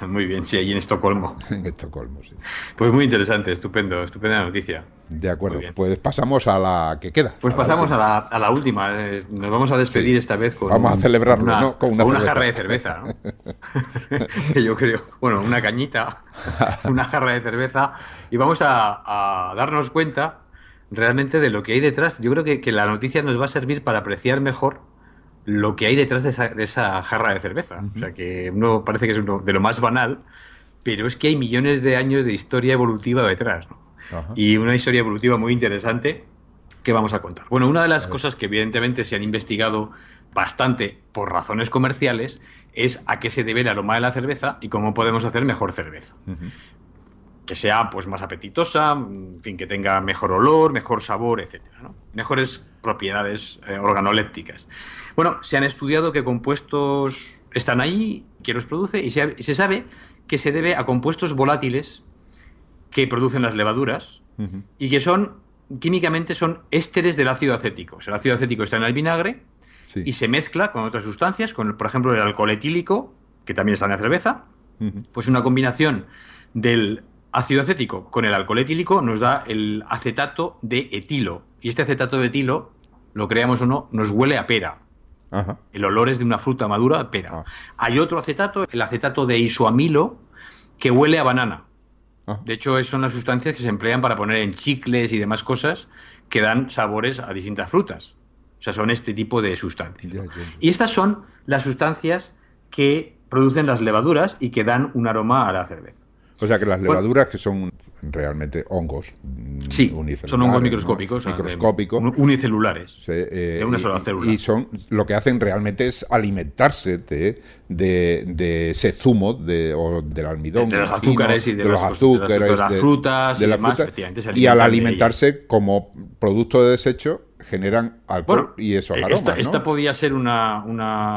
Muy bien, sí, allí en Estocolmo. En Estocolmo, sí. Pues muy interesante, estupenda noticia. De acuerdo, pues pasamos a la que queda. Pues pasamos a la última. Nos vamos a despedir esta vez con... Vamos a celebrarlo, ¿no? Con una jarra de cerveza, ¿no? Yo creo, bueno, una cañita, una jarra de cerveza, y vamos a darnos cuenta realmente de lo que hay detrás. Yo creo que la noticia nos va a servir para apreciar mejor lo que hay detrás de esa jarra de cerveza. O sea, que uno parece que es uno de lo más banal, pero es que hay millones de años de historia evolutiva detrás, ¿no? Y una historia evolutiva muy interesante que vamos a contar. Bueno, una de las cosas que evidentemente se han investigado bastante por razones comerciales es a qué se debe el aroma de la cerveza y cómo podemos hacer mejor cerveza. que sea pues más apetitosa, en fin, que tenga mejor olor, mejor sabor, etcétera, ¿no? Mejores propiedades organolépticas. Bueno, se han estudiado qué compuestos están ahí, quién los produce, y se sabe que se debe a compuestos volátiles que producen las levaduras Ujú. y que son, químicamente, son ésteres del ácido acético. O sea, el ácido acético está en el vinagre Sí. y se mezcla con otras sustancias, con, por ejemplo, el alcohol etílico, que también está en la cerveza. Ujú. Pues una combinación del ácido acético con el alcohol etílico nos da el acetato de etilo. Y este acetato de etilo, lo creamos o no, nos huele a pera. Ajá. El olor es de una fruta madura a pera. Ah, Hay otro acetato, el acetato de isoamilo, que huele a banana. ah. De hecho, son las sustancias que se emplean para poner en chicles y demás cosas que dan sabores a distintas frutas. O sea, son este tipo de sustancias, Ya, ¿no? ya, ya. Y estas son las sustancias que producen las levaduras y que dan un aroma a la cerveza. O sea que las Bueno, levaduras, que son realmente hongos sí, son hongos unicelulares, ¿no? microscópicos, o sea, Microscópicos, unicelulares, de una sola y célula. son lo que hacen realmente es alimentarse de ese zumo o del almidón, De los imagino, azúcares y de los de azúcares, las frutas de y la demás, fruta, efectivamente, se y al alimentan de ello. alimentarse como producto de desecho generan alcohol Bueno, y esos esta, aromas, esta ¿no? podía ser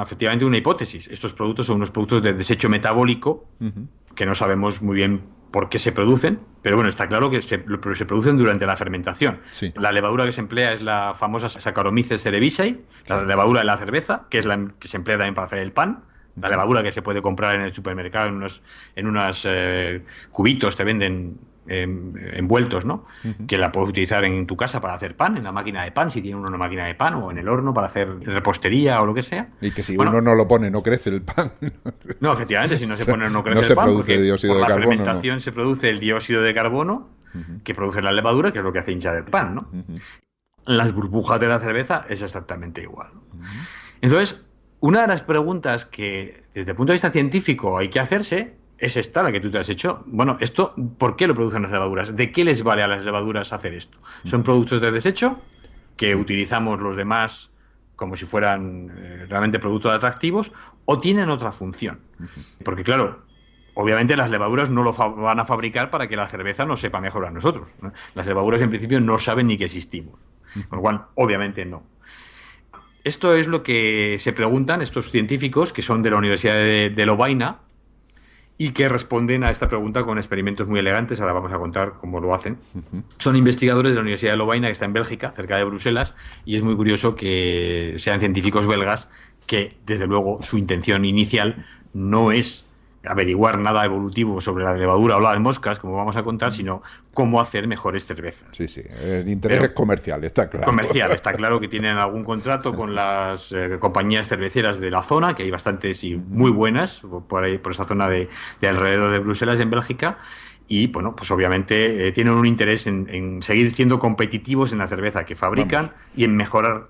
efectivamente una hipótesis. Estos productos son unos productos de desecho metabólico Ujú. que no sabemos muy bien por qué se producen, pero bueno, está claro que se producen durante la fermentación. Sí, La levadura que se emplea es la famosa Saccharomyces cerevisiae, la sí. levadura de la cerveza, que es la que se emplea también para hacer el pan. La Ujú. levadura que se puede comprar en el supermercado en unos cubitos, te venden envueltos, ¿no? Ujú. Que la puedes utilizar en tu casa para hacer pan, en la máquina de pan, si tiene uno una máquina de pan, o en el horno para hacer repostería o lo que sea. Y que si uno Bueno, no lo pone, no crece el pan. no, efectivamente, si no O se sea, pone no no crece el se pan, produce porque dióxido por de la carbono, no. fermentación se produce el dióxido de carbono Ujú. que produce la levadura, que es lo que hace hinchar el pan, ¿no? Ujú. Las burbujas de la cerveza es exactamente igual. Ujú. Entonces, una de las preguntas que desde el punto de vista científico hay que hacerse es esta, la que tú te has hecho. Bueno, esto, ¿por qué lo producen las levaduras? ¿De qué les vale a las levaduras hacer esto? ¿Son Ujú. productos de desecho que Sí. utilizamos los demás como si fueran realmente productos atractivos o tienen otra función? Ujú. Porque claro, obviamente las levaduras no van a fabricar para que la cerveza nos sepa mejor a nosotros, ¿no? Las levaduras en principio no saben ni que existimos, con Ujú. lo cual obviamente no. Esto es lo que se preguntan estos científicos que son de la Universidad de Lovaina y que responden a esta pregunta con experimentos muy elegantes. Ahora vamos a contar cómo lo hacen. Ujú. Son investigadores de la Universidad de Lovaina, que está en Bélgica, cerca de Bruselas, y es muy curioso que sean científicos belgas que, desde luego, su intención inicial no es averiguar nada evolutivo sobre la levadura o las moscas, como vamos a contar, sino cómo hacer mejores cervezas. Sí, sí. El interés es Pero comercial, está claro. comercial, está claro que tienen algún contrato con las compañías cerveceras de la zona, que hay bastantes y Ujú. muy buenas, por ahí, por esa zona de alrededor de Bruselas, en Bélgica, y bueno, pues obviamente tienen un interés en seguir siendo competitivos en la cerveza que Vamos, fabrican y en mejorar,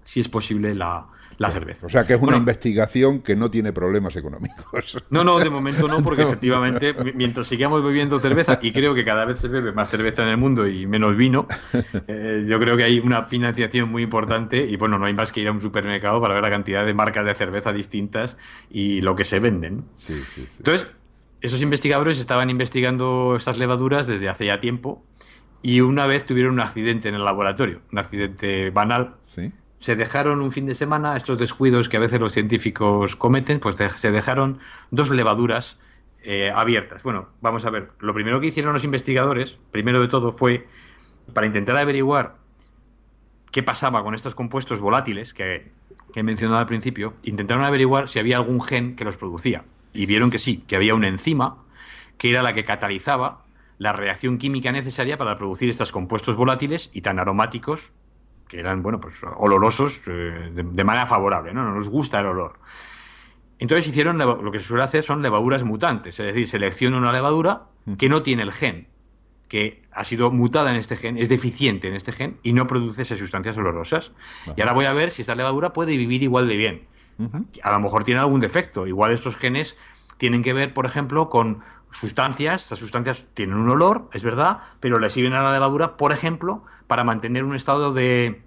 si es posible, la claro. cerveza. O sea que es una Bueno, investigación que no tiene problemas económicos. no, no, de momento no, porque De momento efectivamente, mientras sigamos bebiendo cerveza, y creo que cada vez se bebe más cerveza en el mundo y menos vino, yo creo que hay una financiación muy importante y bueno, no hay más que ir a un supermercado para ver la cantidad de marcas de cerveza distintas y lo que se venden. Sí, sí, sí. Entonces, esos investigadores estaban investigando estas levaduras desde hace ya tiempo y una vez tuvieron un accidente en el laboratorio, un accidente banal. Sí. Se dejaron un fin de semana, estos descuidos que a veces los científicos cometen, pues se dejaron dos levaduras abiertas. Bueno, vamos a ver, lo primero que hicieron los investigadores, primero de todo, fue para intentar averiguar qué pasaba con estos compuestos volátiles que he mencionado al principio, intentaron averiguar si había algún gen que los producía. Y vieron que sí, que había una enzima que era la que catalizaba la reacción química necesaria para producir estos compuestos volátiles y tan aromáticos que eran, bueno, pues olorosos de manera favorable, ¿no? No nos gusta el olor. Entonces hicieron lo que se suele hacer son levaduras mutantes, es decir, selecciona una levadura que Ujú. no tiene el gen, que ha sido mutada en este gen, es deficiente en este gen y no produce esas sustancias olorosas. Y Ajá. ahora voy a ver si esta levadura puede vivir igual de bien. Ujú. A lo mejor tiene algún defecto. Igual estos genes tienen que ver, por ejemplo, con sustancias. Estas sustancias tienen un olor, es verdad, pero le sirven a la levadura, por ejemplo, para mantener un estado de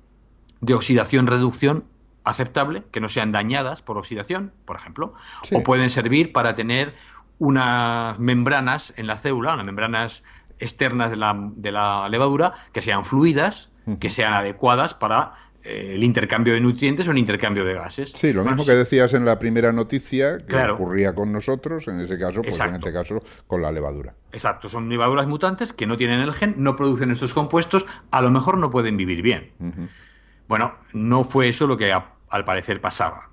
oxidación-reducción aceptable, que no sean dañadas por oxidación, por ejemplo, o Sí. pueden servir para tener unas membranas en la célula, unas membranas externas de la levadura, que sean fluidas, que sean adecuadas para el intercambio de nutrientes o el intercambio de gases. Sí, lo Bueno, mismo que decías en la primera noticia, que claro, ocurría con nosotros, en ese caso, pues en este exacto. caso, con la levadura. Exacto, son levaduras mutantes que no tienen el gen, no producen estos compuestos, a lo mejor no pueden vivir bien. Ujú. Bueno, no fue eso lo que al parecer pasaba.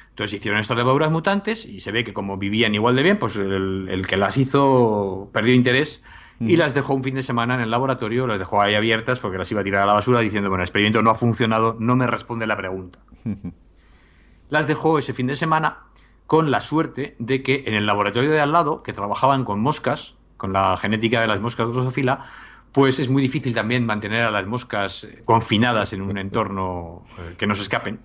Entonces hicieron estas levaduras mutantes y se ve que como vivían igual de bien, pues el que las hizo perdió interés y Ujú. las dejó un fin de semana en el laboratorio, las dejó ahí abiertas porque las iba a tirar a la basura diciendo, bueno, el experimento no ha funcionado, no me responde la pregunta. Las dejó ese fin de semana con la suerte de que en el laboratorio de al lado, que trabajaban con moscas, con la genética de las moscas Drosophila, pues es muy difícil también mantener a las moscas confinadas en un entorno que no se escapen.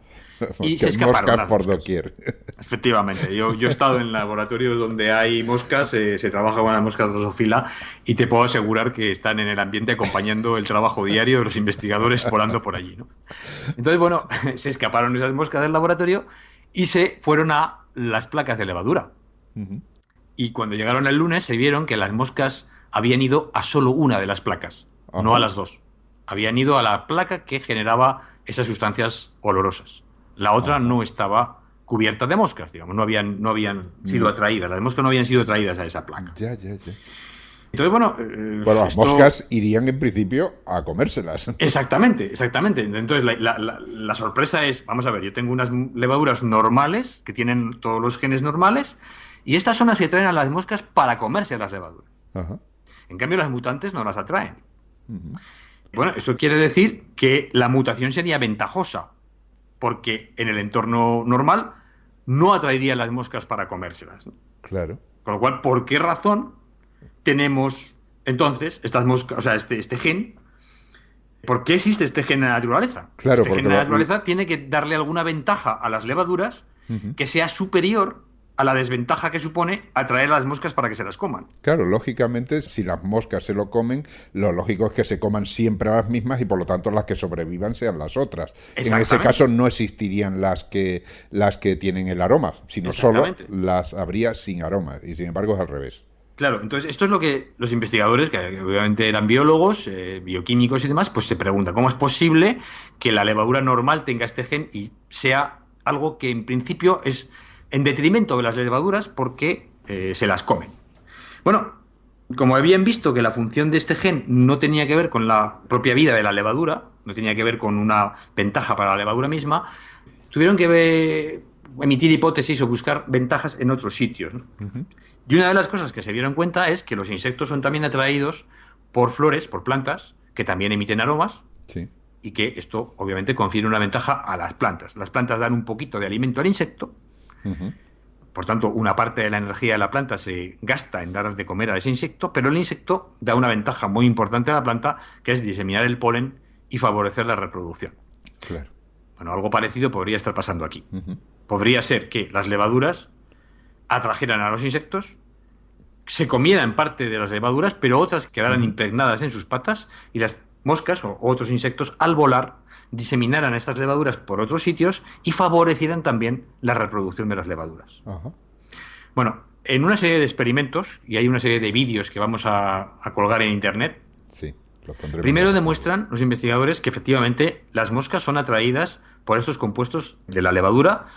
Y Que se hay escaparon moscas las por moscas. doquier. Efectivamente, yo he estado en laboratorios donde hay moscas, se trabaja con las moscas Drosophila y te puedo asegurar que están en el ambiente acompañando el trabajo diario de los investigadores volando por allí, ¿no? Entonces, bueno, se escaparon esas moscas del laboratorio y se fueron a las placas de levadura. Ujú. Y cuando llegaron el lunes se vieron que las moscas habían ido a solo una de las placas, no a Ajá. las dos. Habían ido a la placa que generaba esas sustancias olorosas. La otra Ajá. no estaba cubierta de moscas, digamos, no habían sido Mm. atraídas, las moscas no habían sido atraídas a esa placa. Ya, ya, ya. Entonces, bueno, Bueno, las esto. moscas irían en principio a comérselas. Exactamente, exactamente. Entonces, la sorpresa es, vamos a ver, yo tengo unas levaduras normales que tienen todos los genes normales y estas son las que traen a las moscas para comerse las levaduras. Ajá. En cambio, las mutantes no las atraen. Ujú. Bueno, eso quiere decir que la mutación sería ventajosa, porque en el entorno normal no atraería a las moscas para comérselas, ¿no? Claro. Con lo cual, ¿por qué razón tenemos entonces estas moscas, o sea, este gen? ¿Por qué existe este gen en la naturaleza? Claro, Este gen porque en la naturaleza tiene que darle alguna ventaja a las levaduras Ujú. que sea superior a la desventaja que supone atraer a las moscas para que se las coman. Claro, lógicamente, si las moscas se lo comen, lo lógico es que se coman siempre a las mismas y por lo tanto las que sobrevivan sean las otras. En ese caso Exactamente, no existirían las que tienen el aroma, sino solo exactamente. las habría sin aroma. Y sin embargo es al revés. Claro, entonces esto es lo que los investigadores, que obviamente eran biólogos, bioquímicos y demás, pues se preguntan, ¿cómo es posible que la levadura normal tenga este gen y sea algo que en principio es en detrimento de las levaduras porque se las comen? Bueno, como habían visto que la función de este gen no tenía que ver con la propia vida de la levadura, no tenía que ver con una ventaja para la levadura misma, tuvieron que emitir hipótesis o buscar ventajas en otros sitios, ¿no? Ujú. Y una de las cosas que se dieron cuenta es que los insectos son también atraídos por flores, por plantas, que también emiten aromas, Sí. y que esto obviamente confiere una ventaja a las plantas. Las plantas dan un poquito de alimento al insecto, Ujú. por tanto, una parte de la energía de la planta se gasta en dar de comer a ese insecto, pero el insecto da una ventaja muy importante a la planta, que es diseminar el polen y favorecer la reproducción. Claro. Bueno, algo parecido podría estar pasando aquí. Ujú. Podría ser que las levaduras atrajeran a los insectos, se comieran parte de las levaduras, pero otras quedaran Ujú. impregnadas en sus patas y las moscas o otros insectos al volar diseminaran estas levaduras por otros sitios y favorecieran también la reproducción de las levaduras. Ajá. Bueno, en una serie de experimentos, y hay una serie de vídeos que vamos a colgar en internet, Sí, lo pondremos en primero las redes. demuestran los investigadores que efectivamente las moscas son atraídas por estos compuestos de la levadura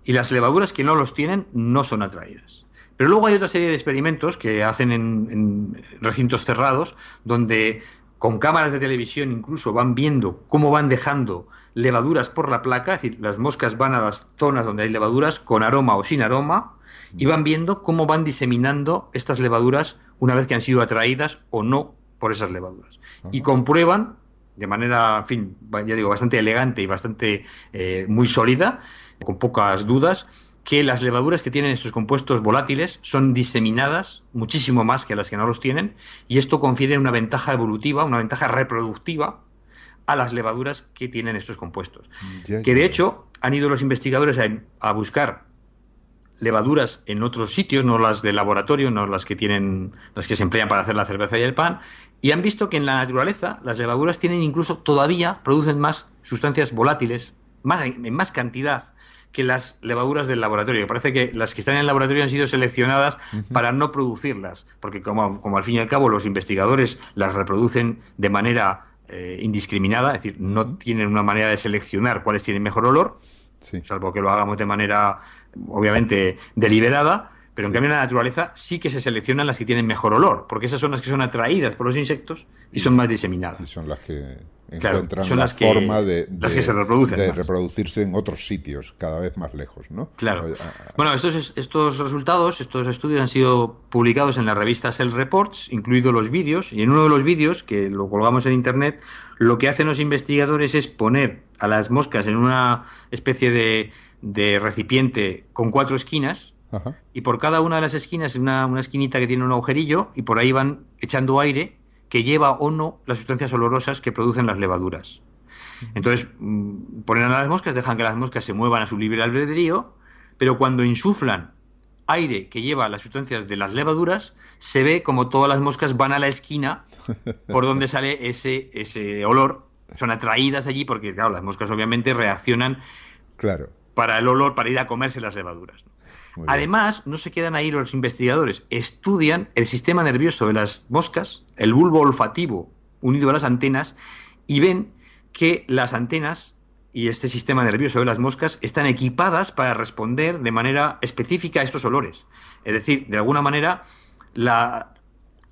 y las levaduras que no los tienen no son atraídas. Pero luego hay otra serie de experimentos que hacen en recintos cerrados donde con cámaras de televisión incluso van viendo cómo van dejando levaduras por la placa, es decir, las moscas van a las zonas donde hay levaduras con aroma o sin aroma y van viendo cómo van diseminando estas levaduras una vez que han sido atraídas o no por esas levaduras. Y Ajá. comprueban de manera, en fin, ya digo, bastante elegante y bastante muy sólida, con pocas dudas, que las levaduras que tienen estos compuestos volátiles son diseminadas muchísimo más que las que no los tienen, y esto confiere una ventaja evolutiva, una ventaja reproductiva a las levaduras que tienen estos compuestos. Ya, Que ya, de ya. hecho han ido los investigadores a buscar levaduras en otros sitios, no las de laboratorio, no las que tienen, las que se emplean para hacer la cerveza y el pan, y han visto que en la naturaleza las levaduras tienen incluso todavía producen más sustancias volátiles, más, en más cantidad que las levaduras del laboratorio. Parece que las que están en el laboratorio han sido seleccionadas para no producirlas, porque como al fin y al cabo los investigadores las reproducen de manera indiscriminada, es decir, no tienen una manera de seleccionar cuáles tienen mejor olor, Sí, salvo que lo hagamos de manera, obviamente, deliberada, pero en sí. cambio en la naturaleza sí que se seleccionan las que tienen mejor olor, porque esas son las que son atraídas por los insectos y son más Y diseminadas. son las que Claro, encuentran son la las forma que, las que se reproducen de más. reproducirse en otros sitios, cada vez más lejos, ¿no? Claro. Bueno, estos resultados, estos estudios han sido publicados en la revista Cell Reports, incluidos los vídeos, y en uno de los vídeos, que lo colgamos en internet, lo que hacen los investigadores es poner a las moscas en una especie de recipiente con 4 esquinas, Ajá. y por cada una de las esquinas, una esquinita que tiene un agujerillo, y por ahí van echando aire que lleva o no las sustancias olorosas que producen las levaduras. Entonces, ponen a las moscas, dejan que las moscas se muevan a su libre albedrío, pero cuando insuflan aire que lleva las sustancias de las levaduras, se ve como todas las moscas van a la esquina por donde sale ese olor. Son atraídas allí porque, claro, las moscas obviamente reaccionan Claro, para el olor, para ir a comerse las levaduras. muy bien. Además, no se quedan ahí los investigadores, estudian el sistema nervioso de las moscas, el bulbo olfativo unido a las antenas, y ven que las antenas y este sistema nervioso de las moscas están equipadas para responder de manera específica a estos olores. Es decir, de alguna manera,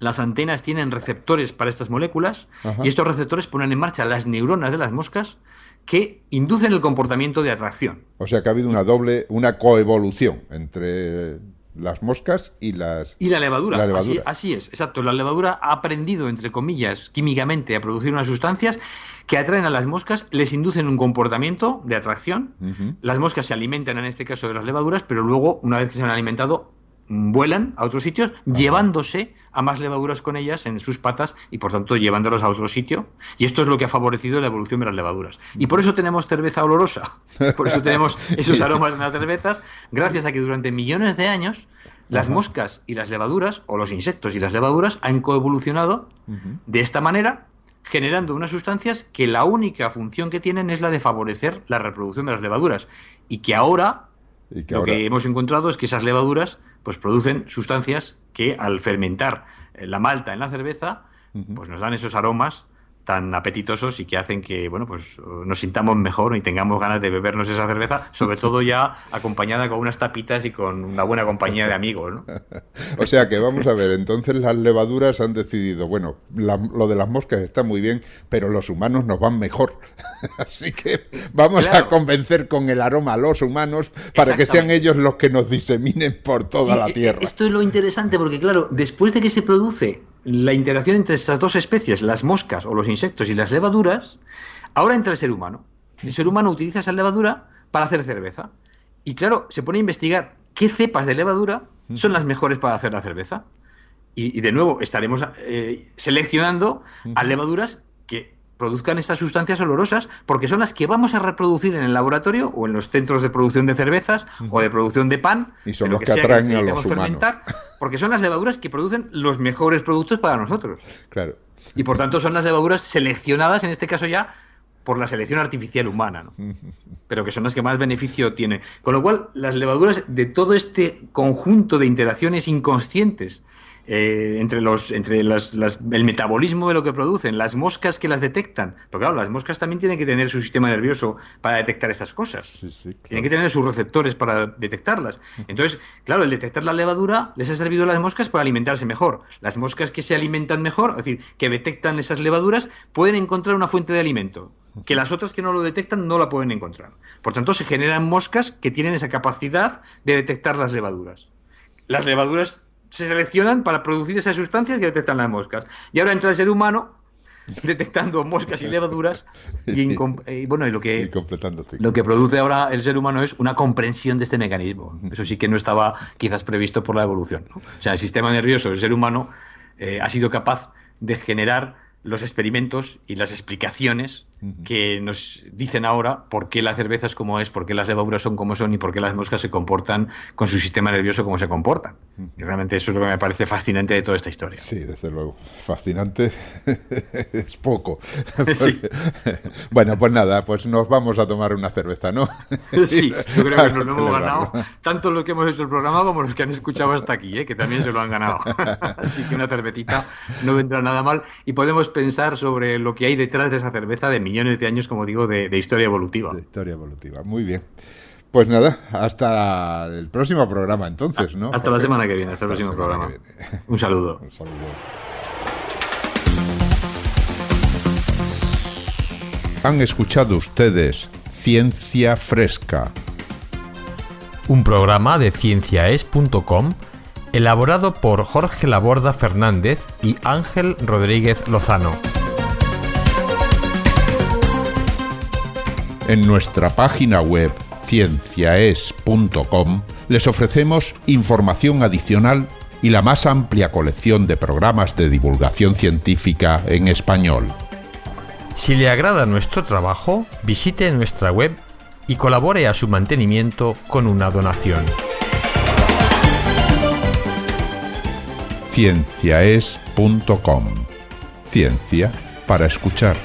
las antenas tienen receptores para estas moléculas y Ajá. estos receptores ponen en marcha las neuronas de las moscas que inducen el comportamiento de atracción. O sea que ha habido una coevolución entre las moscas y Y la la levadura, así, levadura. así es, exacto. La levadura ha aprendido, entre comillas, químicamente a producir unas sustancias que atraen a las moscas, les inducen un comportamiento de atracción. Ujú. Las moscas se alimentan, en este caso, de las levaduras, pero luego, una vez que se han alimentado, vuelan a otros sitios, Ajá. llevándose a más levaduras con ellas en sus patas y, por tanto, llevándolos a otro sitio. Y esto es lo que ha favorecido la evolución de las levaduras. Y por eso tenemos cerveza olorosa. Por eso tenemos esos aromas en las cervezas, gracias a que durante millones de años las Ajá. moscas y las levaduras, o los insectos y las levaduras, han coevolucionado Ujú. de esta manera, generando unas sustancias que la única función que tienen es la de favorecer la reproducción de las levaduras. Y que ahora Y que lo ahora, que hemos encontrado es que esas levaduras pues producen sustancias que al fermentar la malta en la cerveza, ujú. pues nos dan esos aromas tan apetitosos y que hacen que bueno pues nos sintamos mejor y tengamos ganas de bebernos esa cerveza, sobre todo ya acompañada con unas tapitas y con una buena compañía de amigos, ¿no? O sea que vamos a ver, entonces las levaduras han decidido, bueno, lo de las moscas está muy bien, pero los humanos nos van mejor. Así que vamos a Claro, convencer con el aroma a los humanos para que sean exactamente. ellos los que nos diseminen por toda Sí, la tierra. esto es lo interesante porque, claro, después de que se produce la interacción entre estas dos especies, las moscas o los insectos y las levaduras, ahora entra el ser humano. El ser humano utiliza esa levadura para hacer cerveza. Y claro, se pone a investigar qué cepas de levadura son las mejores para hacer la cerveza. Y de nuevo, estaremos seleccionando a levaduras que produzcan estas sustancias olorosas, porque son las que vamos a reproducir en el laboratorio o en los centros de producción de cervezas o de producción de pan, Y de son lo los que que sea que atraen a los necesitemos humanos. fermentar, porque son las levaduras que producen los mejores productos para nosotros. Claro. Y por tanto son las levaduras seleccionadas, en este caso ya, por la selección artificial humana, ¿no? Pero que son las que más beneficio tienen. Con lo cual, las levaduras de todo este conjunto de interacciones inconscientes entre el metabolismo de lo que producen, las moscas que las detectan, pero claro, las moscas también tienen que tener su sistema nervioso para detectar estas cosas. Sí, sí, Tienen que claro. tener sus receptores para detectarlas. Entonces, claro, el detectar la levadura les ha servido a las moscas para alimentarse mejor. Las moscas que se alimentan mejor, es decir, que detectan esas levaduras, pueden encontrar una fuente de alimento que las otras que no lo detectan no la pueden encontrar. Por tanto, se generan moscas que tienen esa capacidad de detectar las levaduras. Las levaduras se seleccionan para producir esas sustancias que detectan las moscas. Y ahora entra el ser humano detectando moscas y levaduras y bueno, y Y completando lo ciclos. que produce ahora el ser humano es una comprensión de este mecanismo. Eso sí que no estaba quizás previsto por la evolución, ¿no? O sea, el sistema nervioso del ser humano ha sido capaz de generar los experimentos y las explicaciones que nos dicen ahora por qué la cerveza es como es, por qué las levaduras son como son y por qué las moscas se comportan con su sistema nervioso como se comportan. Y realmente eso es lo que me parece fascinante de toda esta historia. Sí, desde luego. Fascinante es poco. Sí. Bueno, pues nada, pues nos vamos a tomar una cerveza, ¿no? Sí, yo creo que nos lo hemos Celebrarlo. ganado, tanto los que hemos hecho el programa como los que han escuchado hasta aquí, que también se lo han ganado. Así que una cervecita no vendrá nada mal y podemos pensar sobre lo que hay detrás de esa cerveza de millones de años, como digo, de historia evolutiva. De historia evolutiva. Muy bien. Pues nada, hasta el próximo programa entonces, ¿no? Hasta la Jorge? semana que viene, hasta el la próximo semana programa. que viene. Un saludo. Un saludo. Han escuchado ustedes Ciencia Fresca. Un programa de cienciaes.com elaborado por Jorge Laborda Fernández y Ángel Rodríguez Lozano. En nuestra página web cienciaes.com les ofrecemos información adicional y la más amplia colección de programas de divulgación científica en español. Si le agrada nuestro trabajo, visite nuestra web y colabore a su mantenimiento con una donación. Cienciaes.com. Ciencia para escuchar.